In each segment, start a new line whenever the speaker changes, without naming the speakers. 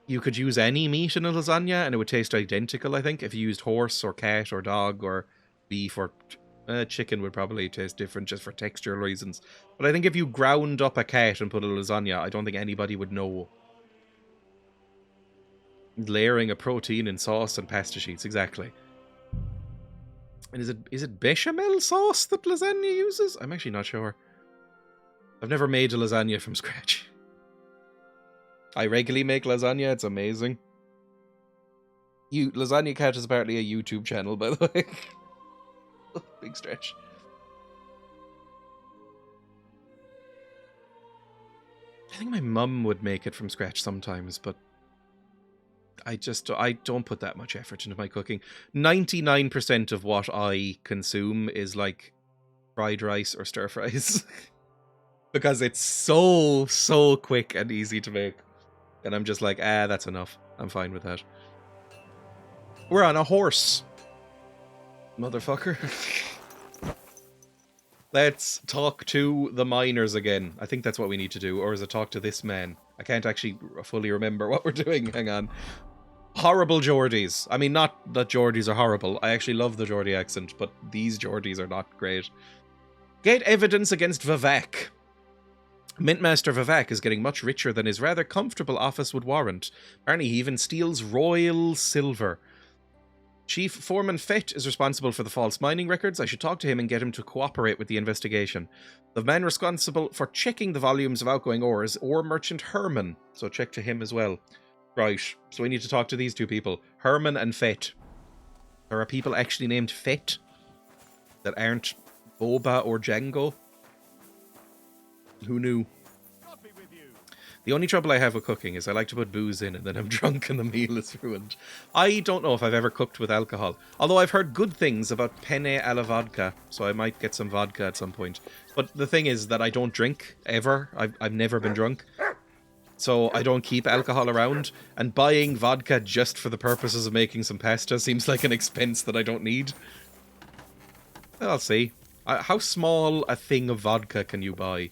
you could use any meat in a lasagna and it would taste identical, I think. If you used horse or cat or dog or beef or chicken would probably taste different just for texture reasons. But I think if you ground up a cat and put a lasagna, I don't think anybody would know. Layering a protein in sauce and pasta sheets, exactly. And is it bechamel sauce that lasagna uses? I'm actually not sure. I've never made a lasagna from scratch. I regularly make lasagna, it's amazing. Lasagna Cat is apparently a YouTube channel, by the way. Big stretch. I think my mum would make it from scratch sometimes, but I don't put that much effort into my cooking. 99% of what I consume is like fried rice or stir fries. Because it's so quick and easy to make. And I'm just like, that's enough. I'm fine with that. We're on a horse. Motherfucker. Let's talk to the miners again. I think that's what we need to do. Or is it talk to this man? I can't actually fully remember what we're doing. Hang on. Horrible Geordies. I mean, not that Geordies are horrible. I actually love the Geordie accent, but these Geordies are not great. Get evidence against Vivek. Mintmaster Vivek is getting much richer than his rather comfortable office would warrant. Apparently he even steals royal silver. Chief Foreman Fett is responsible for the false mining records. I should talk to him and get him to cooperate with the investigation. The man responsible for checking the volumes of outgoing ore is ore merchant Herman, so check to him as well. Right, so we need to talk to these two people, Herman and Fett. There are people actually named Fett that aren't Boba or Django. Who knew? The only trouble I have with cooking is I like to put booze in and then I'm drunk and the meal is ruined. I don't know if I've ever cooked with alcohol, although I've heard good things about penne alla vodka, so I might get some vodka at some point. But the thing is that I don't drink, ever. I've never been drunk. So I don't keep alcohol around, and buying vodka just for the purposes of making some pasta seems like an expense that I don't need. I'll see. How small a thing of vodka can you buy?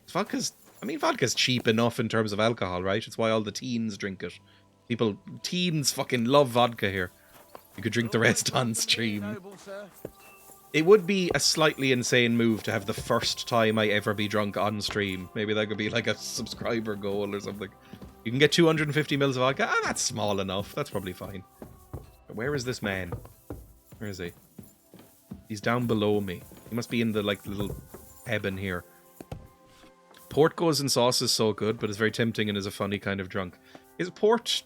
Vodka's cheap enough in terms of alcohol, right? It's why all the teens drink it. Teens fucking love vodka here. You could drink the rest on stream. It would be a slightly insane move to have the first time I ever be drunk on stream. Maybe that could be like a subscriber goal or something. You can get 250 mils of vodka. That's small enough. That's probably fine. Where is this man? Where is he? He's down below me. He must be in the little cabin here. Port goes in sauce is so good, but it's very tempting and is a funny kind of drunk. Is port...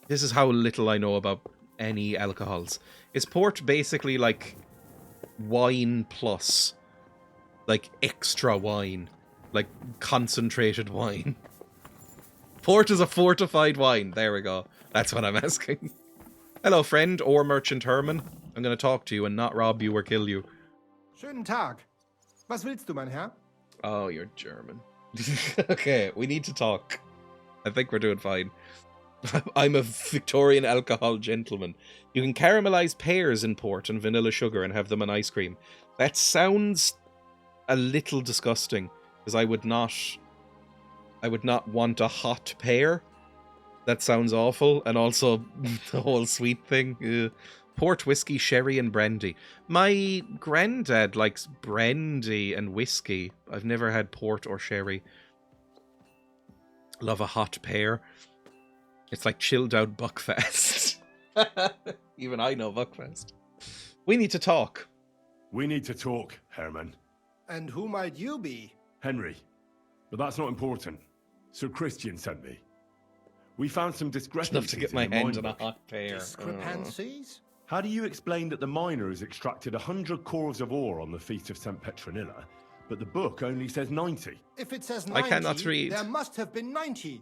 This is how little I know about any alcohols. Is port basically like wine plus, like extra wine, like concentrated wine? Port is a fortified wine. There we go. That's what I'm asking. Hello, friend, ore merchant Herman. I'm going to talk to you and not rob you or kill you.
Schönen Tag. Was willst du, mein Herr?
Oh, you're German. Okay, we need to talk. I think we're doing fine. I'm a Victorian alcohol gentleman. You can caramelize pears in port and vanilla sugar and have them in ice cream. That sounds a little disgusting, because I would not want a hot pear. That sounds awful, and also the whole sweet thing. Ugh. Port, whiskey, sherry, and brandy. My granddad likes brandy and whiskey. I've never had port or sherry. Love a hot pear. It's like chilled out Buckfast. Even I know Buckfast. We need to talk.
We need to talk, Herman.
And who might you be?
Henry. But that's not important. Sir Christian sent me. We found some discrepancies
Enough to get my hand on a hot pear.
Discrepancies?
How do you explain that the miner has extracted 100 cores of ore on the feat of St. Petronilla, but the book only says 90?
If it says 90,
I cannot read.
There must have been 90.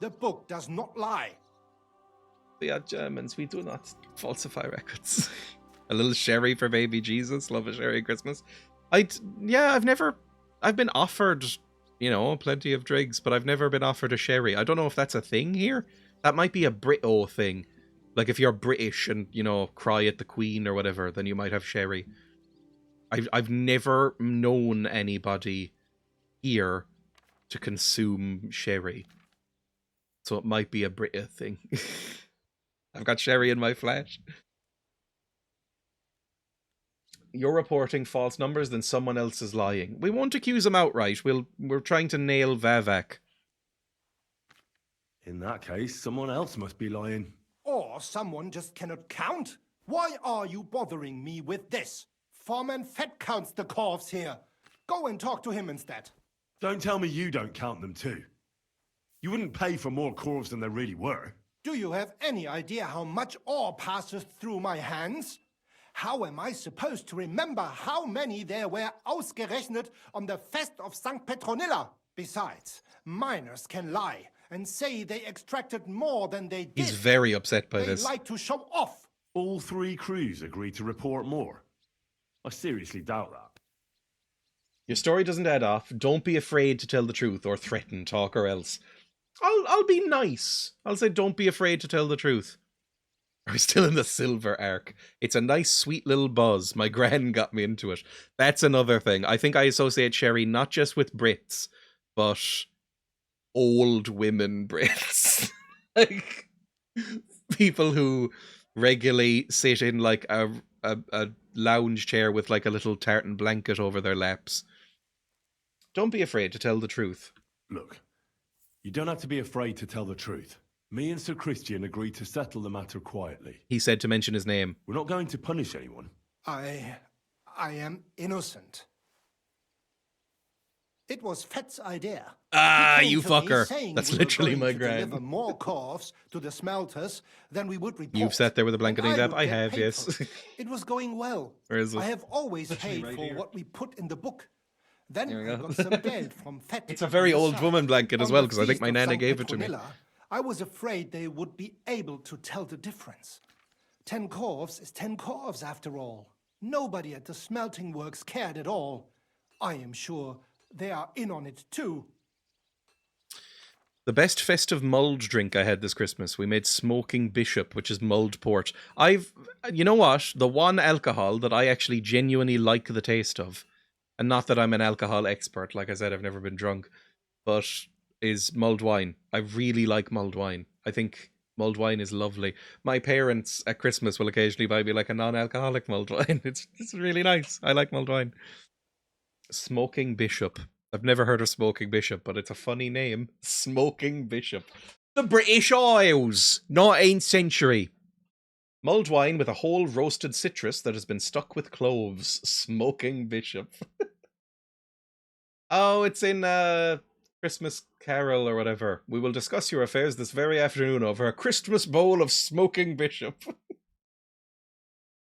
The book does not lie.
We are Germans. We do not falsify records. A little sherry for baby Jesus. Love a sherry at Christmas. I've been offered, plenty of drinks, but I've never been offered a sherry. I don't know if that's a thing here. That might be a Brito thing. Like if you're British and, cry at the Queen or whatever, then you might have sherry. I've never known anybody here to consume sherry. So it might be a Brit thing. I've got sherry in my flat. You're reporting false numbers, then someone else is lying. We won't accuse him outright. We're trying to nail Vavak.
In that case, someone else must be lying.
Or someone just cannot count. Why are you bothering me with this? Foreman Fett counts the corves here. Go and talk to him instead.
Don't tell me you don't count them too. You wouldn't pay for more corves than there really were.
Do you have any idea how much ore passes through my hands? How am I supposed to remember how many there were ausgerechnet on the Fest of St. Petronilla? Besides, miners can lie and say they extracted more than they did.
He's very upset by this.
They like to show off.
All 3 crews agreed to report more. I seriously doubt that.
Your story doesn't add up. Don't be afraid to tell the truth or threaten, talk or else. I'll be nice. I'll say don't be afraid to tell the truth. Are we still in the silver arc? It's a nice, sweet little buzz. My gran got me into it. That's another thing. I think I associate sherry not just with Brits, but old women Brits. Like, people who regularly sit in like a lounge chair with like a little tartan blanket over their laps. Don't be afraid to tell the truth.
Look, you don't have to be afraid to tell the truth. Me and Sir Christian agreed to settle the matter quietly.
He said to mention his name.
We're not going to punish anyone.
I am innocent. It was Fett's idea.
Ah,
He came
you
to me
fucker.
saying
That's
we were
literally
going
my
to
gran.
deliver more corves to the smelters than we would report.
You've sat there with a blanket
and
on your lap?
would
I
get
have,
paid
yes.
for it. It was going well.
Where is it?
I have always paid for what we put in the book. Then
There we
I
go.
got some geld from Fett.
It's a very
on the
old
side.
woman blanket as
On
well,
the
because I think
feast
my
of
nana
St.
gave it to me.
Petronilla, I was afraid they would be able to tell the difference. 10 corves is 10 corves after all. Nobody at the smelting works cared at all. I am sure they are in on it too.
The best festive mulled drink I had this Christmas, we made Smoking Bishop, which is mulled port. You know what? The one alcohol that I actually genuinely like the taste of, and not that I'm an alcohol expert, like I said, I've never been drunk, but is mulled wine. I really like mulled wine. I think mulled wine is lovely. My parents at Christmas will occasionally buy me like a non-alcoholic mulled wine. It's really nice. I like mulled wine. Smoking Bishop. I've never heard of Smoking Bishop, but it's a funny name. Smoking Bishop. The British Isles, 19th century. Mulled wine with a whole roasted citrus that has been stuck with cloves. Smoking Bishop. Oh, it's in Christmas Carol or whatever. We will discuss your affairs this very afternoon over a Christmas bowl of Smoking Bishop.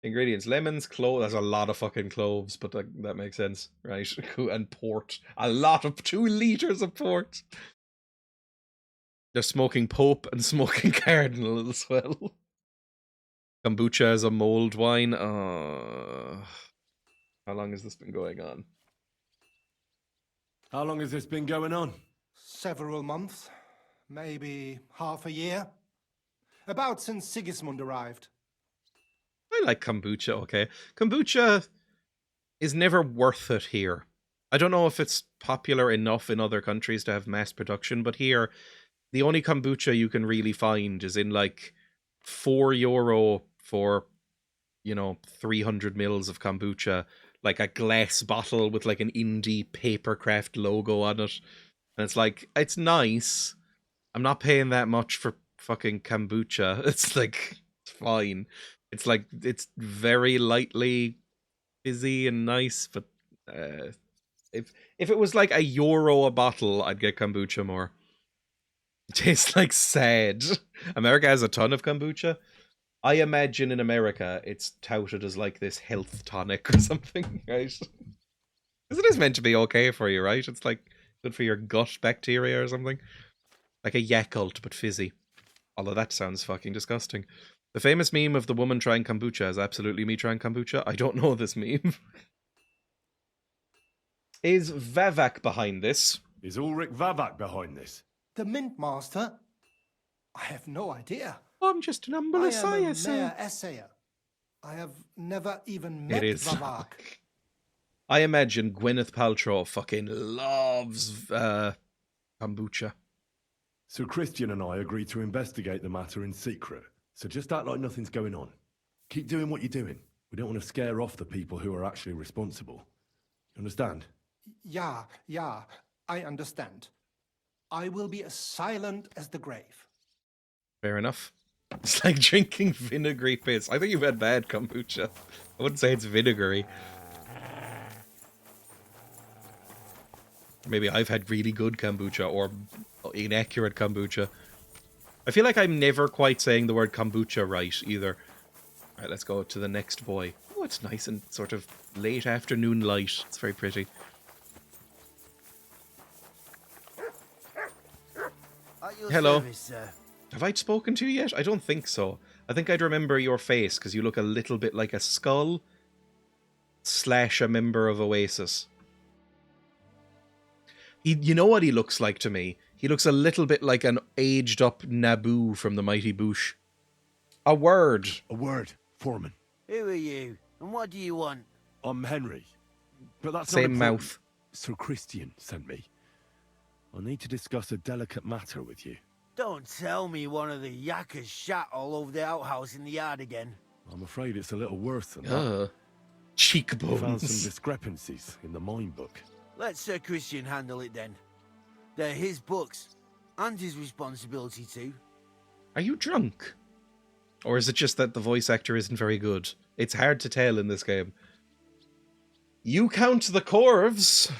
Ingredients: lemons, cloves. There's a lot of fucking cloves, but that makes sense, right? And port. A lot of 2 liters of port. They're smoking Pope and smoking Cardinal as well. Kombucha is a mulled wine. How long has this been going on?
How long has this been going on?
Several months, maybe half a year. About since Sigismund arrived.
I like kombucha, okay. Kombucha is never worth it here. I don't know if it's popular enough in other countries to have mass production, but here, the only kombucha you can really find is in like €4 for, 300 mils of kombucha, like a glass bottle with like an indie papercraft logo on it. And it's like, it's nice. I'm not paying that much for fucking kombucha. It's like, it's fine. It's like, it's very lightly fizzy and nice, but if it was like €1 a bottle, I'd get kombucha more. It tastes like sad. America has a ton of kombucha. I imagine in America it's touted as like this health tonic or something, right? Because it is meant to be okay for you, right? It's like good for your gut bacteria or something. Like a Yakult, but fizzy. Although that sounds fucking disgusting. The famous meme of the woman trying kombucha is absolutely me trying kombucha. I don't know this meme. Is Vavak behind this?
Is Ulrich Vavak behind this?
The Mint Master? I have no idea.
I'm just an humble
I am a
assayer,
mere
sir.
assayer. I have never even met
It is.
Vavak.
I imagine Gwyneth Paltrow fucking loves kombucha.
Sir Christian and I agreed to investigate the matter in secret, so just act like nothing's going on. Keep doing what you're doing. We don't want to scare off the people who are actually responsible. You understand?
Yeah, I understand. I will be as silent as the grave.
Fair enough. It's like drinking vinegary piss. I think you've had bad kombucha. I wouldn't say it's vinegary. Maybe I've had really good kombucha or inaccurate kombucha. I feel like I'm never quite saying the word kombucha right either. Alright, let's go to the next boy. Oh, it's nice and sort of late afternoon light. It's very pretty. Hello.
Service, sir.
Have I spoken to you yet? I don't think so. I think I'd remember your face because you look a little bit like a skull / a member of Oasis. You know what he looks like to me? He looks a little bit like an aged up Naboo from the Mighty Boosh. A word.
A word, Foreman.
Who are you? And what do you want?
I'm Henry. But that's
Same
not important.
mouth.
Sir Christian sent me. I need to discuss a delicate matter with you.
Don't tell me one of the yakkers shat all over the outhouse in the yard again.
I'm afraid it's a little worse than that. We found some
Cheekbones.
discrepancies in the mine book.
Let Sir Christian handle it then. They're his books, and his responsibility too.
Are you drunk? Or is it just that the voice actor isn't very good? It's hard to tell in this game. You count the corves.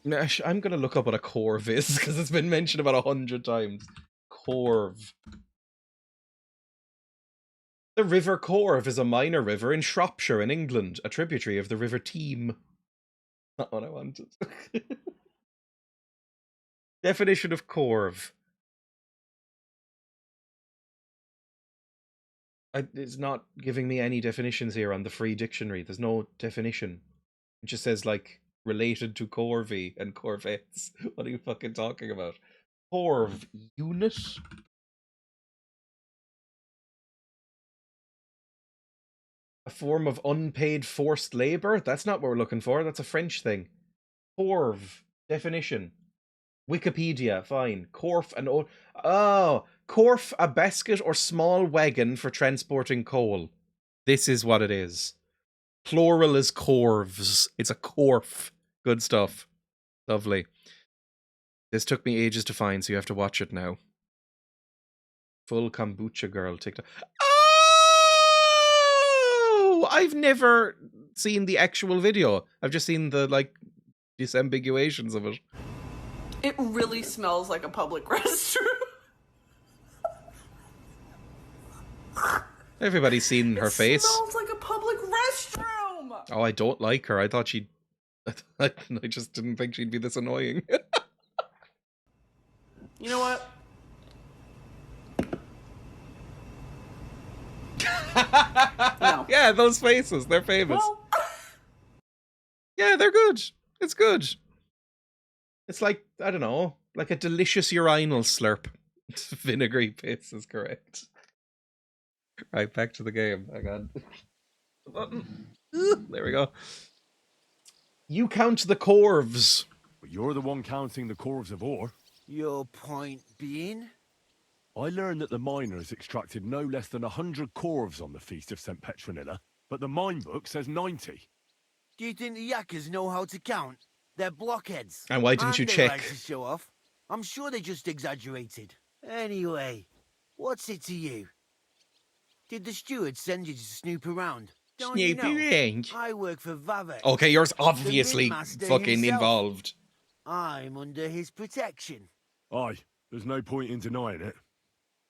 I'm going to look up what a corve is, because it's been mentioned about 100 times. Corve. The River Corve is a minor river in Shropshire in England, a tributary of the River Team. Not what I wanted. Definition of corve. It's not giving me any definitions here on the free dictionary. There's no definition. It just says, like, related to corvée and corvettes. What are you fucking talking about? Corve unit? A form of unpaid forced labor? That's not what we're looking for. That's a French thing. Corve. Definition. Wikipedia. Fine. Corf and... Oh! Corf, a basket or small wagon for transporting coal. This is what it is. Plural is corves. It's a corf. Good stuff. Lovely. This took me ages to find, so you have to watch it now. Full kombucha girl TikTok. Oh! I've never seen the actual video. I've just seen the, like, disambiguations of it.
It really smells like a public restroom.
Everybody's seen her face.
It smells like a public restroom.
Oh, I don't like her. I thought she'd... I just didn't think she'd be this annoying.
You know what? No.
Yeah, those faces. They're famous.
Well,
Yeah, they're good. It's good. It's like, I don't know, like a delicious urinal slurp. Vinegary piss is correct. Right, back to the game. Hang on. There we go. You count the corves.
But you're the one counting the corves of ore.
Your point being?
I learned that the miners extracted no less than 100 corves on the Feast of St. Petronilla, but the mine book says 90.
Do you think the yakkers know how to count? They're blockheads.
And why didn't you
they
check?
like to show off. I'm sure they just exaggerated. Anyway, what's it to you? Did the steward send you to snoop around? Don't you know?
around.
I work for Vavek.
Okay, yours obviously
Ringmaster
fucking
himself.
involved.
I'm under his protection.
Aye, there's no point in denying it.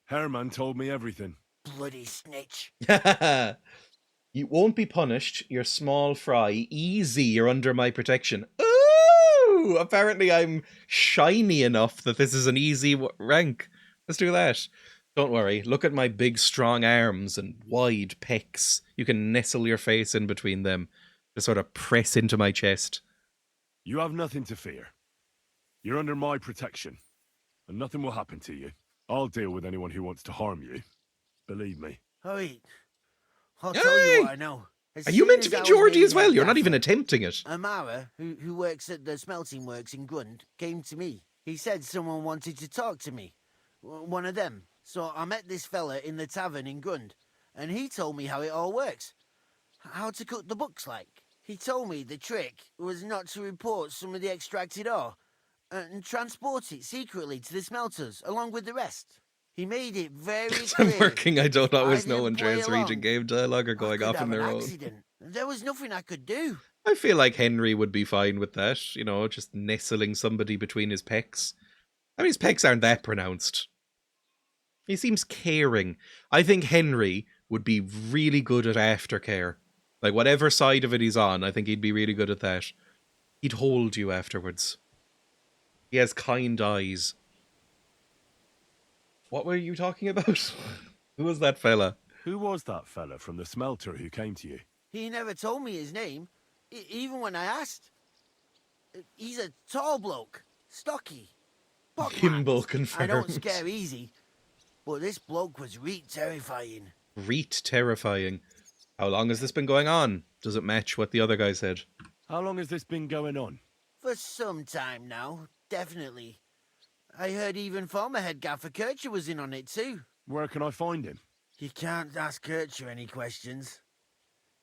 Herman told me everything.
Bloody snitch.
You won't be punished, you're small fry. Easy, you're under my protection. Ooh! Apparently I'm shiny enough that this is an easy rank. Let's do that. Don't worry, look at my big strong arms and wide pecs. You can nestle your face in between them. Just sort of press into my chest.
You have nothing to fear. You're under my protection, and nothing will happen to you. I'll deal with anyone who wants to harm you. Believe me.
Wait. I'll
Hey!
tell you what I know.
Are you meant to be Geordie as well? You're not even attempting it.
Amara, who works at the smelting works in Grund, came to me. He said someone wanted to talk to me. one of them. So I met this fella in the tavern in Grund, and he told me how it all works. How to cook the books like. He told me the trick was not to report some of the extracted ore and transport it secretly to the smelters along with the rest. He made it very clear.
I'm working. I don't always know when
didn't play
Dreya's reading
along,
game dialogue or
I
going
could
off
have
on their
an
own.
accident. There was nothing I could do.
I feel like Henry would be fine with that, you know, just nestling somebody between his pecs. I mean, his pecs aren't that pronounced. He seems caring. I think Henry would be really good at aftercare. Like, whatever side of it he's on, I think he'd be really good at that. He'd hold you afterwards. He has kind eyes. What were you talking about? Who was that fella?
Who was that fella from the smelter who came to you?
He never told me his name, even when I asked. He's a tall bloke, stocky,
Kimbo
pockmarked.
confirmed.
I don't scare easy, but this bloke was reet terrifying.
Reet terrifying. How long has this been going on? Does it match what the other guy said?
How long has this been going on?
For some time now, definitely. I heard even former head gaffer Kircher was in on it too.
Where can I find him?
You can't ask Kircher any questions.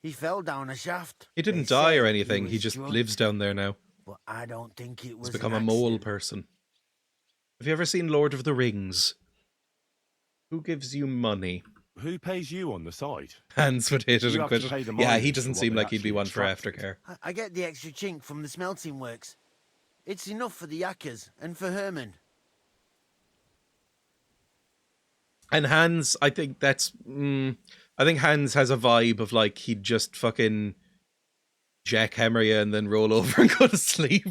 He fell down a shaft.
He didn't
They
die or
say
anything.
was
He just
drunk,
lives down there now.
But I don't think it was
He's become
an
a mole
accident.
person. Have you ever seen Lord of the Rings? Who gives you money?
Who pays you on the side?
Hans would hit it
You
and
have to
quit
pay
it.
the
Yeah,
miners
he
for
doesn't
what
seem
they
like he'd be
actually
one for
extracted.
aftercare.
I get the extra chink from the smelting works. It's enough for the Yakkers and for Herman.
And Hans, I think that's... I think Hans has a vibe of like he'd just fucking jackhammer you and then roll over and go to sleep.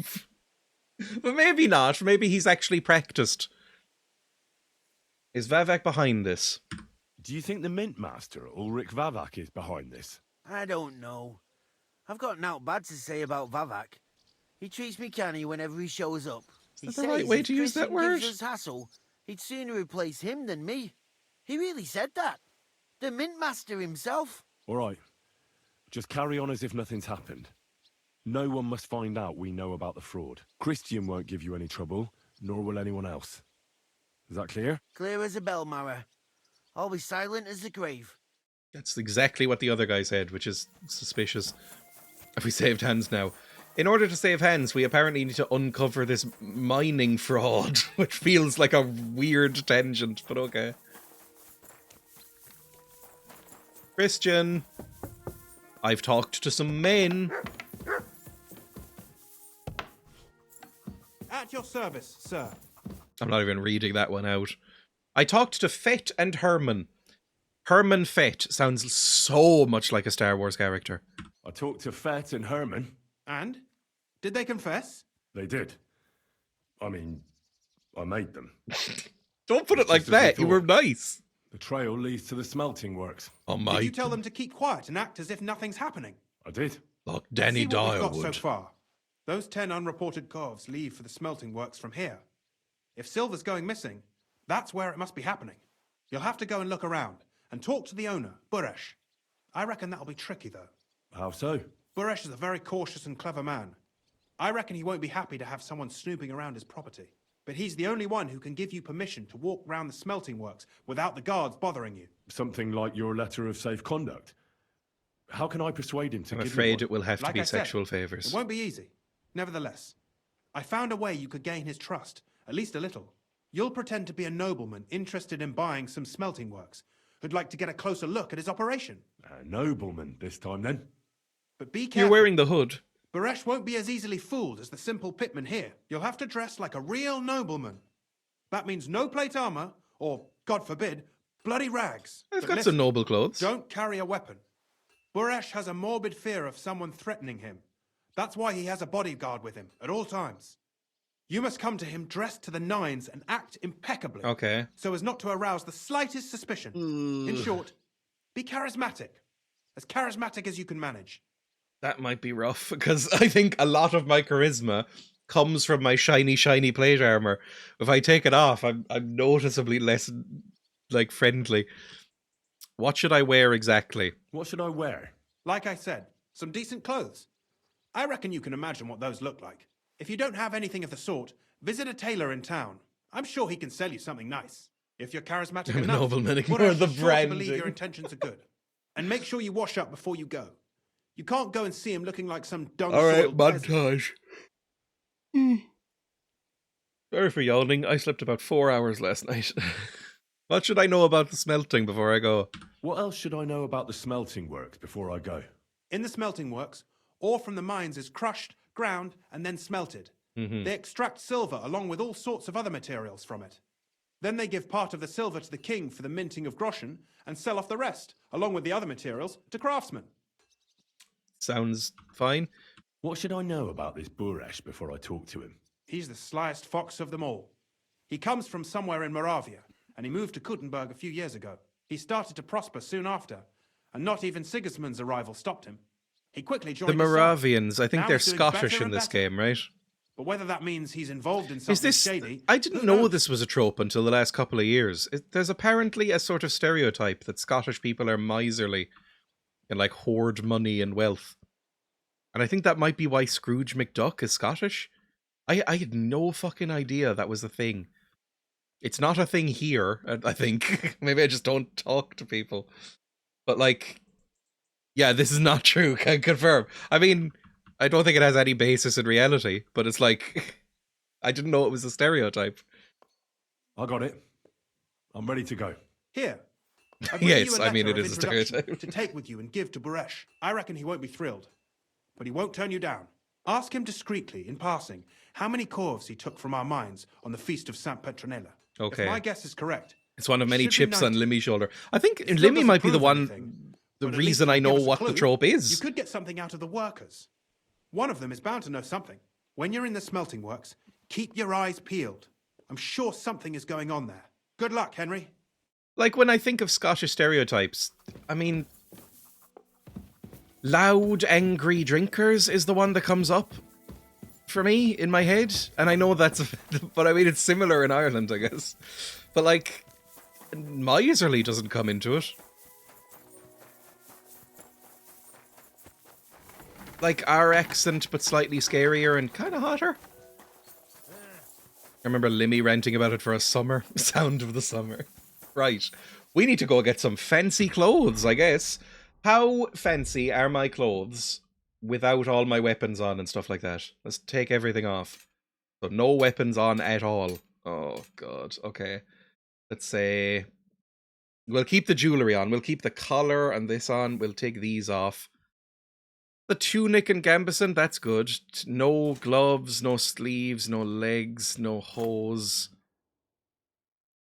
But maybe not. Maybe he's actually practiced. Is Vavak behind this?
Do you think the mint master, Ulrich Vavak, is behind this?
I don't know. I've got naught bad to say about Vavak. He treats me canny whenever he shows up. He
that the right way to use that
Christian
word?
gives us hassle, he'd sooner replace him than me. He really said that. The mint master himself.
All right. Just carry on as if nothing's happened. No one must find out we know about the fraud. Christian won't give you any trouble, nor will anyone else. Is that clear?
Clear as a bell, Mara. I'll be silent as the grave.
That's exactly what the other guy said, which is suspicious. Have we saved Hans now? In order to save Hans, we apparently need to uncover this mining fraud, which feels like a weird tangent, but okay. Christian, I've talked to some men.
At your service, sir.
I'm not even reading that one out. I talked to Fett and Herman. Herman Fett sounds so much like a Star Wars character.
I talked to Fett and Herman.
And? Did they confess?
They did. I mean, I made them.
Don't put it like
Just as we
that. You were
thought.
nice.
The trail leads to the smelting works.
Oh my.
Did you tell them to keep quiet and act as if nothing's happening?
I did.
Like Danny
See what we've
Dyer
got so
would.
far. Those 10 unreported Govs leave for the smelting works from here. If silver's going missing, that's where it must be happening. You'll have to go and look around and talk to the owner, Buresh. I reckon that'll be tricky, though.
How so?
Buresh is a very cautious and clever man. I reckon he won't be happy to have someone snooping around his property. But he's the only one who can give you permission to walk round the smelting works without the guards bothering you.
Something like your letter of safe conduct. How can I persuade him to
I'm
give
afraid
me
it will have to
Like
be
I said,
sexual favours.
It won't be easy. Nevertheless, I found a way you could gain his trust, at least a little. You'll pretend to be a nobleman interested in buying some smelting works, who'd like to get a closer look at his operation.
A nobleman this time, then.
But be careful.
You're wearing the hood.
Baresh won't be as easily fooled as the simple pitman here. You'll have to dress like a real nobleman. That means no plate armor, or, God forbid, bloody rags.
I've
But
got
listen,
some noble clothes.
Don't carry a weapon. Buresh has a morbid fear of someone threatening him. That's why he has a bodyguard with him at all times. You must come to him dressed to the nines and act impeccably.
Okay.
So as not to arouse the slightest suspicion. In short, be charismatic. As charismatic as you can manage.
That might be rough, because I think a lot of my charisma comes from my shiny, shiny plate armor. If I take it off, I'm noticeably less, like, friendly. What should I wear exactly?
What should I wear?
Like I said, some decent clothes. I reckon you can imagine what those look like. If you don't have anything of the sort, visit a tailor in town. I'm sure he can sell you something nice. If you're charismatic
I'm a
enough,
nobleman, ignore
Buresh
the
is sure to believe
branding.
your intentions are good. And make sure you wash up before you go. You can't go and see him looking like some dung-soiled peasant.
montage. Sorry for yawning. I slept about 4 hours last night. What should I know about the smelting before I go?
What else should I know about the smelting works before I go?
In the smelting works, ore from the mines is crushed, ground, and then smelted. They extract silver along with all sorts of other materials from it. Then they give part of the silver to the king for the minting of groschen and sell off the rest, along with the other materials, to craftsmen.
Sounds fine.
What should I know about this Buresh before I talk to him?
He's the slyest fox of them all. He comes from somewhere in Moravia, and he moved to Kuttenberg a few years ago. He started to prosper soon after, and not even Sigismund's arrival stopped him. He quickly joined
The
his side.
Moravians, I think
Now
they're
he's doing
Scottish
better
in
and
this
better.
game, right?
But whether that means he's involved in something
Is this...
shady...
I didn't
who
know
knows?
this was a trope until the last couple of years. There's apparently a sort of stereotype that Scottish people are miserly and like hoard money and wealth. And I think that might be why Scrooge McDuck is Scottish. I had no fucking idea that was a thing. It's not a thing here, I think. Maybe I just don't talk to people. But like, yeah, this is not true. Can confirm. I mean, I don't think it has any basis in reality, but it's like, I didn't know it was a stereotype.
I got it. I'm ready to go.
Here. I've
Yes,
written you a
I mean,
letter
it
of
is a
introduction
stereotype.
to take with you and give to Buresh. I reckon he won't be thrilled. But he won't turn you down. Ask him discreetly, in passing, how many corves he took from our mines on the feast of Saint Petronella.
Okay.
If my guess is correct.
It's one of
it
many
should be
chips on
90.
Limmy's shoulder. I think
It still
Limmy
doesn't
might be the
prove
one,
anything,
the
but at
reason
least
I
if you
know
give us a
what the
clue,
trope
You
is.
could get something out of the workers. One of them is bound to know something. When you're in the smelting works, keep your eyes peeled. I'm sure something is going on there. Good luck, Henry.
Like, when I think of Scottish stereotypes, I mean, loud, angry drinkers is the one that comes up for me in my head. And I know that's, but I mean, it's similar in Ireland, I guess. But like, miserly doesn't come into it. Like our accent, but slightly scarier and kind of hotter. I remember Limmy ranting about it for a summer. Sound of the summer. Right. We need to go get some fancy clothes, I guess. How fancy are my clothes without all my weapons on and stuff like that? Let's take everything off. So no weapons on at all. Oh, God. Okay. Let's say... We'll keep the jewellery on. We'll keep the collar and this on. We'll take these off. The tunic and gambeson, that's good. No gloves, no sleeves, no legs, no hose.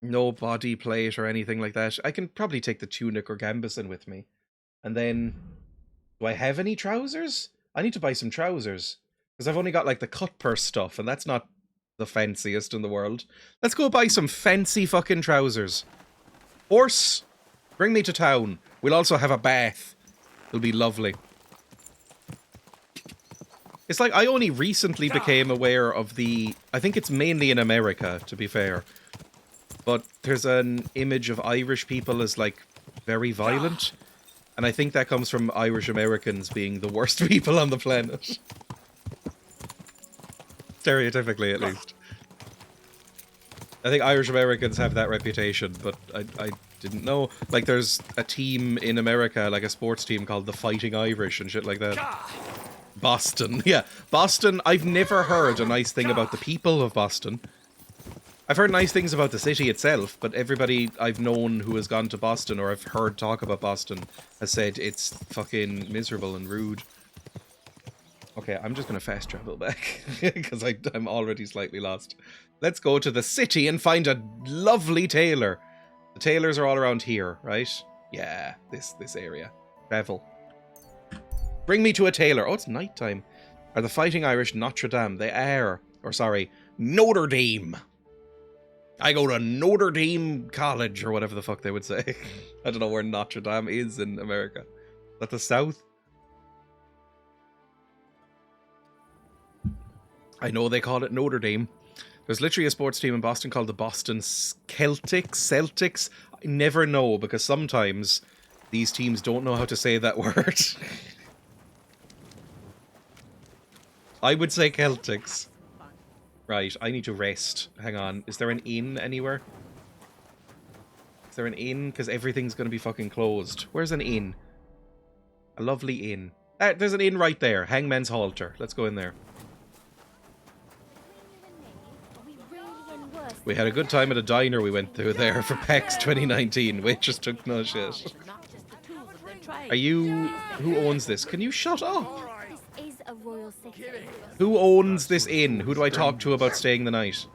No body plate or anything like that. I can probably take the tunic or gambeson with me. And then... Do I have any trousers? I need to buy some trousers. Because I've only got like the cut purse stuff, and that's not the fanciest in the world. Let's go buy some fancy fucking trousers. Horse, bring me to town. We'll also have a bath. It'll be lovely. It's like I only recently became aware of the... I think it's mainly in America, to be fair. But there's an image of Irish people as, like, very violent. And I think that comes from Irish Americans being the worst people on the planet. Stereotypically, at least. I think Irish Americans have that reputation, but I didn't know. Like, there's a team in America, like a sports team called the Fighting Irish and shit like that. Boston, yeah. Boston, I've never heard a nice thing about the people of Boston. I've heard nice things about the city itself, but everybody I've known who has gone to Boston or I've heard talk about Boston has said it's fucking miserable and rude. Okay, I'm just going to fast travel back because I'm already slightly lost. Let's go to the city and find a lovely tailor. The tailors are all around here, right? Yeah, this area. Travel. Bring me to a tailor. Oh, it's nighttime. Are the Fighting Irish Notre Dame? They are. Or sorry, Notre Dame. I go to Notre Dame College, or whatever the fuck they would say. I don't know where Notre Dame is in America. Is that the South? I know they call it Notre Dame. There's literally a sports team in Boston called the Boston Celtics. I never know, because sometimes these teams don't know how to say that word. I would say Celtics. Right, I need to rest. Hang on. Is there an inn anywhere? Is there an inn? Because everything's going to be fucking closed. Where's an inn? A lovely inn. There's an inn right there. Hangman's Halter. Let's go in there. We had a good time at a diner we went through there for PAX 2019. Waitress took no shit. Are you... Who owns this? Can you shut up?
This is a royal city.
Who owns this inn? Who do I talk to about staying the night?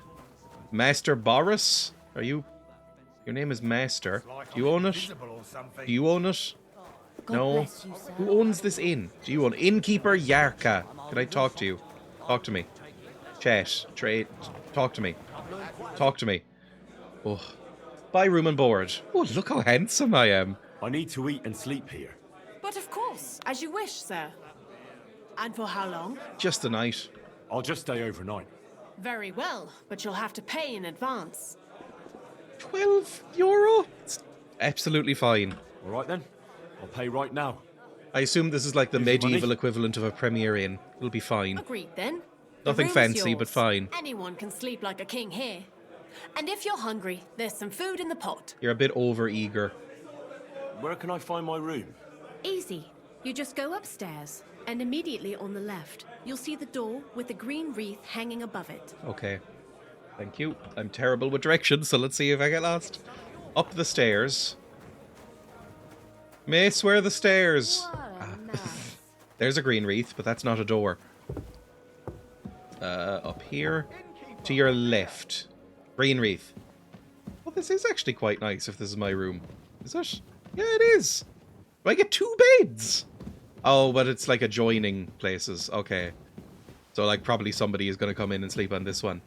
Master Boris? Are you... Your name is Master. Do you own it? Do you own it? No. Who owns this inn? Do you own Innkeeper Yarka? Can I talk to you? Talk to me. Chat. Trade. Talk to me. Talk to me. Oh. Buy room and board. Oh, look how handsome I am.
I need to eat and sleep here.
But of course, as you wish, sir. And for how long?
Just a night.
I'll just stay overnight.
Very well, but you'll have to pay in advance.
€12? It's absolutely fine.
All right then. I'll pay right now.
I assume this is like the
Here's your
medieval
money.
equivalent of a Premier Inn. It'll be fine.
Agreed then. The
Nothing
room's
fancy,
yours.
but fine.
Anyone can sleep like a king here. And if you're hungry, there's some food in the pot.
You're a bit over-eager.
Where can I find my room?
Easy. You just go upstairs, and immediately on the left, you'll see the door with the green wreath hanging above it.
Okay. Thank you. I'm terrible with directions, so let's see if I get lost. Up the stairs. Miss, where are the stairs? There's a green wreath, but that's not a door. Up here. To your left. Green wreath. Well, this is actually quite nice if this is my room. Is it? Yeah, it is. Do I get 2 beds? Oh, but it's like adjoining places. Okay. So, like, probably somebody is going to come in and sleep on this one.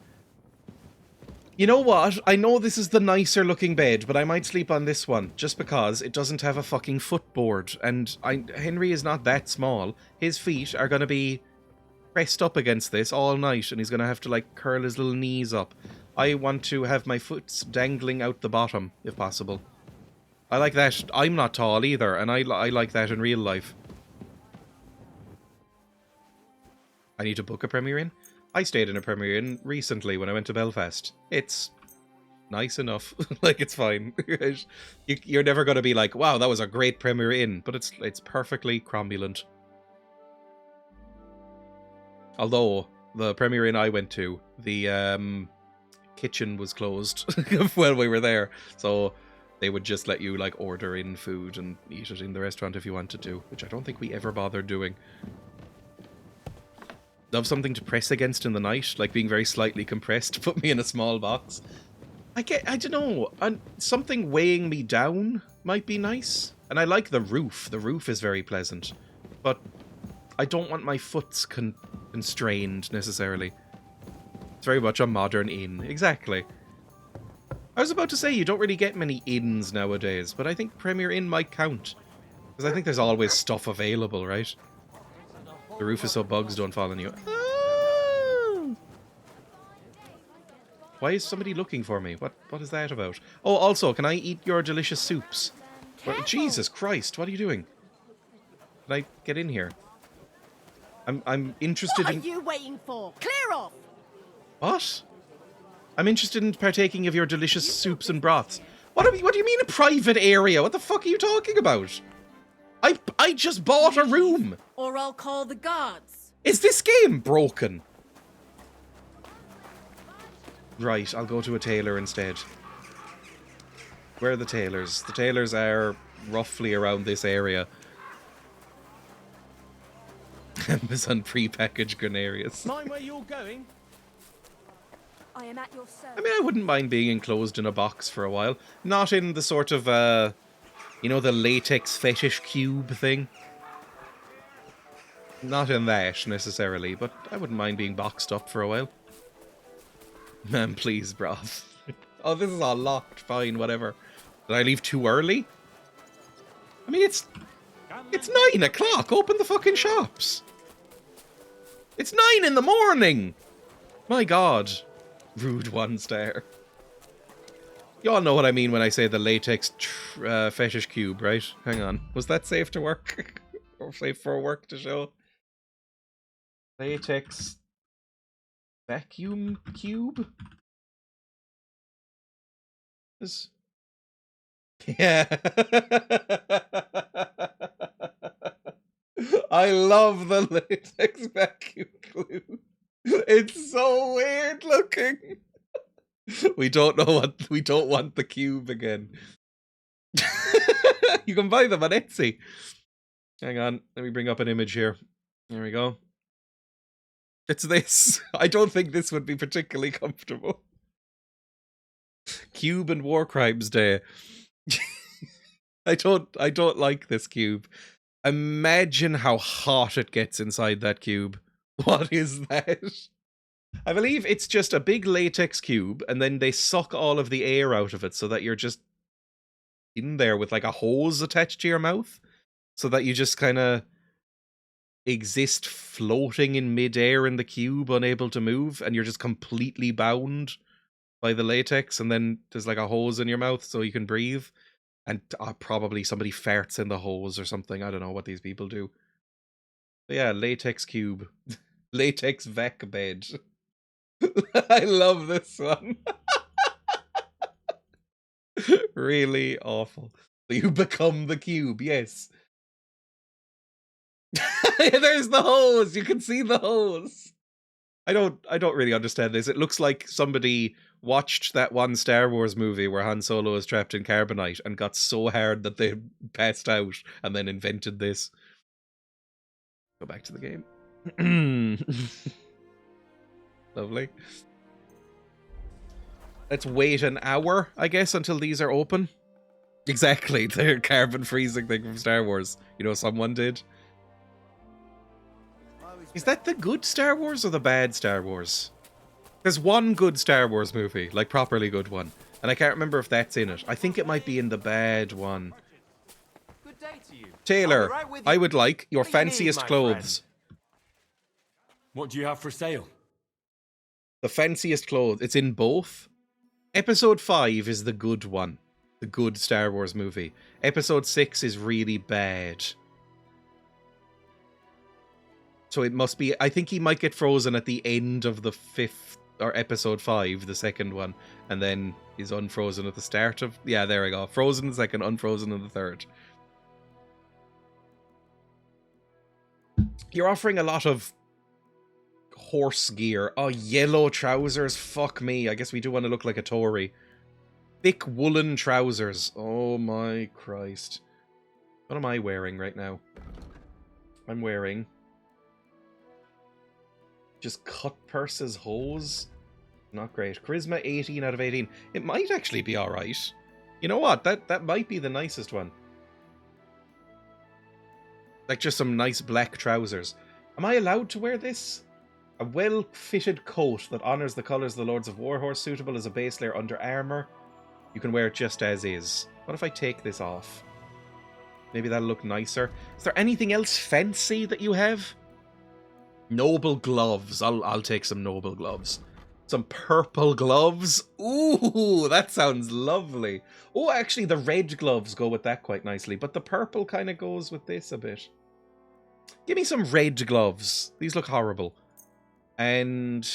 You know what? I know this is the nicer looking bed, but I might sleep on this one, just because it doesn't have a fucking footboard, and Henry is not that small. His feet are going to be pressed up against this all night, and he's going to have to, like, curl his little knees up. I want to have my foot dangling out the bottom, if possible. I like that. I'm not tall either, and I like that in real life. I need to book a Premier Inn. I stayed in a Premier Inn recently when I went to Belfast. It's nice enough. Like, it's fine. You're never going to be like, wow, that was a great Premier Inn, but it's perfectly cromulent. Although, the Premier Inn I went to, the kitchen was closed while we were there, so they would just let you, like, order in food and eat it in the restaurant if you wanted to, which I don't think we ever bothered doing. Love something to press against in the night, like being very slightly compressed to put me in a small box. I don't know, something weighing me down might be nice. And I like the roof. The roof is very pleasant. But I don't want my foots constrained, necessarily. It's very much a modern inn. Exactly. I was about to say, you don't really get many inns nowadays, but I think Premier Inn might count. Because I think there's always stuff available, right? The roof is so bugs don't fall on you. Ah! Why is somebody looking for me? What is that about? Oh, also, can I eat your delicious soups? Well, Jesus Christ, what are you doing? Can I get in here? I'm interested in...
What are you waiting for? Clear off!
What? I'm interested in partaking of your delicious soups and broths. What do you mean a private area? What the fuck are you talking about? I just bought a room.
Or I'll call the guards.
Is this game broken? Right, I'll go to a tailor instead. Where are the tailors? The tailors are roughly around this area. Amazon pre-packaged grenarius.
Mind where you're going?
I am at your service.
I mean, I wouldn't mind being enclosed in a box for a while. Not in the sort of, you know, the latex fetish cube thing. Not in that, necessarily, but I wouldn't mind being boxed up for a while. Man, please, bruv. Oh, this is all locked. Fine, whatever. Did I leave too early? I mean, it's 9 o'clock. Open the fucking shops. It's 9 in the morning. My God. Rude 1 star. You all know what I mean when I say the latex fetish cube, right? Hang on. Was that safe to work? Or safe for work to show? Latex vacuum cube? Yeah. I love the latex vacuum glue. It's so weird looking. We don't want the cube again. You can buy them on Etsy. Hang on, let me bring up an image here. There we go. It's this. I don't think this would be particularly comfortable. Cube and War Crimes Day. I don't like this cube. Imagine how hot it gets inside that cube. What is that? I believe it's just a big latex cube, and then they suck all of the air out of it so that you're just in there with like a hose attached to your mouth, so that you just kind of exist floating in midair in the cube, unable to move, and you're just completely bound by the latex, and then there's like a hose in your mouth so you can breathe. And probably somebody farts in the hose or something. I don't know what these people do. But yeah, latex cube. Latex vac bed. I love this one. Really awful. You become the cube, yes. There's the hose. You can see the hose. I don't really understand this. It looks like somebody watched that one Star Wars movie where Han Solo is trapped in carbonite and got so hard that they passed out and then invented this. Go back to the game. Lovely. Let's wait an hour, I guess, until these are open. Exactly, the carbon freezing thing from Star Wars. You know, someone did. Is that the good Star Wars or the bad Star Wars? There's one good Star Wars movie, like properly good one. And I can't remember if that's in it. I think it might be in the bad one.
Good day to you.
Taylor, I would like your fanciest clothes.
What do you have for sale?
The fanciest clothes. It's in both. Episode 5 is the good one. The good Star Wars movie. Episode 6 is really bad. So it must be... I think he might get frozen at the end of the 5th... Or episode 5, the second one. And then he's unfrozen at the start of... Yeah, there we go. Frozen the second, unfrozen in the third. You're offering a lot of horse gear. Oh, yellow trousers. Fuck me. I guess we do want to look like a Tory. Thick woolen trousers. Oh my Christ. What am I wearing right now? I'm wearing... just cut purses hose. Not great. Charisma 18 out of 18. It might actually be alright. You know what? That might be the nicest one. Like just some nice black trousers. Am I allowed to wear this? A well-fitted coat that honours the colours of the Lords of Warhorse, suitable as a base layer under armour. You can wear it just as is. What if I take this off? Maybe that'll look nicer. Is there anything else fancy that you have? Noble gloves. I'll take some noble gloves. Some purple gloves. Ooh, that sounds lovely. Oh, actually, the red gloves go with that quite nicely, but the purple kind of goes with this a bit. Give me some red gloves. These look horrible. And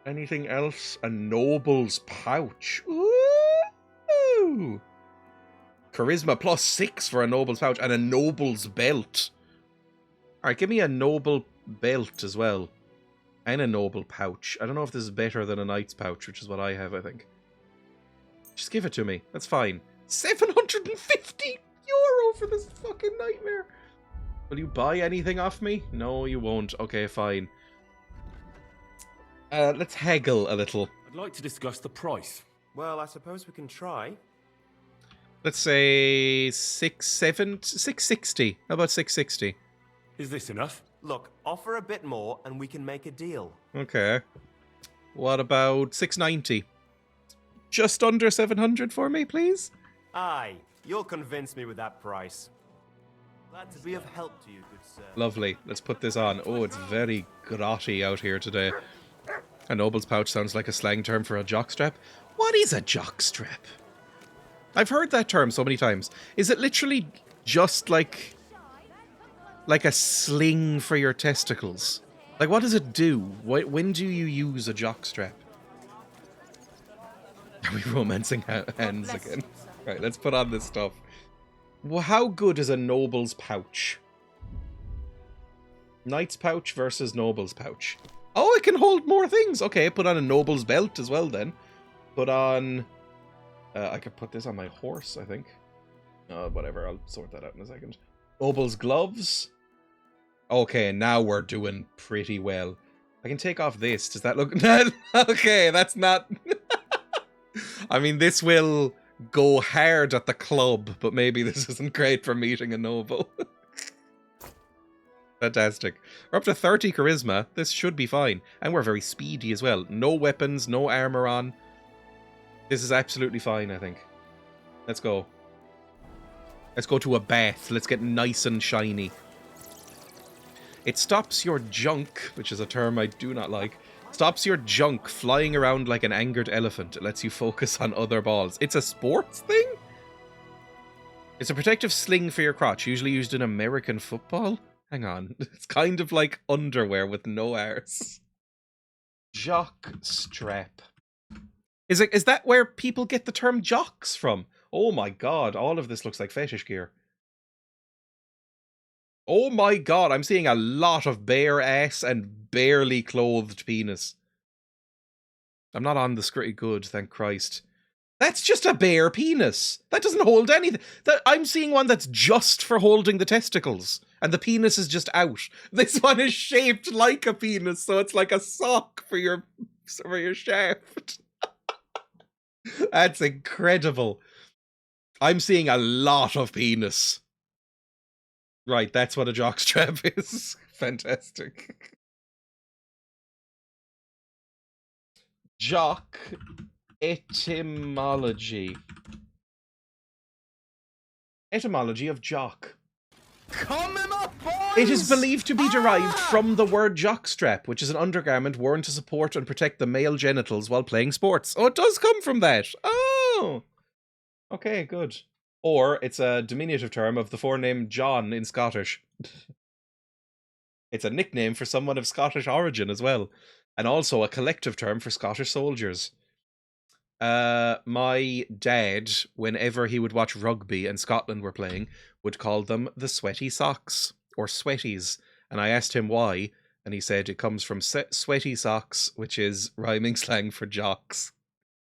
anything else? A noble's pouch. Ooh. Charisma +6 for a noble's pouch and a noble's belt. Alright, give me a noble belt as well. And a noble pouch. I don't know if this is better than a knight's pouch, which is what I have, I think. Just give it to me. That's fine. 750 euro for this fucking nightmare. Will you buy anything off me? No, you won't. Okay, fine. Let's haggle a little.
I'd like to discuss the price.
Well, I suppose we can try.
Let's say 660. How about 660?
Is this enough?
Look, offer a bit more and we can make a deal.
Okay. What about 690? Just under 700 for me, please?
Aye, you'll convince me with that price. Glad to be of help to you, good sir.
Lovely. Let's put this on. Oh, it's very grotty out here today. A noble's pouch sounds like a slang term for a jockstrap. What is a jockstrap? I've heard that term so many times. Is it literally just like a sling for your testicles? Like, what does it do? When do you use a jockstrap? Are we romancing hands again? Right, let's put on this stuff. Well, how good is a noble's pouch? Knight's pouch versus noble's pouch. Oh, it can hold more things. Okay, put on a noble's belt as well then. Put on... I could put this on my horse, I think. Whatever, I'll sort that out in a second. Noble's gloves. Okay, now we're doing pretty well. I can take off this. Does that look... Okay, that's not... I mean, this will go hard at the club, but maybe this isn't great for meeting a noble. Fantastic. We're up to 30 charisma. This should be fine. And we're very speedy as well. No weapons, no armor on. This is absolutely fine, I think. Let's go. Let's go to a bath. Let's get nice and shiny. It stops your junk, which is a term I do not like. Stops your junk flying around like an angered elephant. It lets you focus on other balls. It's a sports thing? It's a protective sling for your crotch, usually used in American football. Hang on. It's kind of like underwear with no arse. Jock strap. Is that where people get the term jocks from? Oh my god, all of this looks like fetish gear. Oh my god, I'm seeing a lot of bare ass and barely clothed penis. I'm not on the screen. Good, thank Christ. That's just a bare penis. That doesn't hold anything. I'm seeing one that's just for holding the testicles. And the penis is just out. This one is shaped like a penis, so it's like a sock for your shaft. That's incredible. I'm seeing a lot of penis. Right, that's what a jockstrap is. Fantastic. Jock etymology. Etymology of jock.
Coming up, boys!
It is believed to be derived from the word jockstrap, which is an undergarment worn to support and protect the male genitals while playing sports. Oh, it does come from that. Oh! Okay, good. Or it's a diminutive term of the forename John in Scottish. It's a nickname for someone of Scottish origin as well. And also a collective term for Scottish soldiers. My dad, whenever he would watch rugby and Scotland were playing, would call them the sweaty socks, or sweaties. And I asked him why, and he said it comes from sweaty socks, which is rhyming slang for jocks.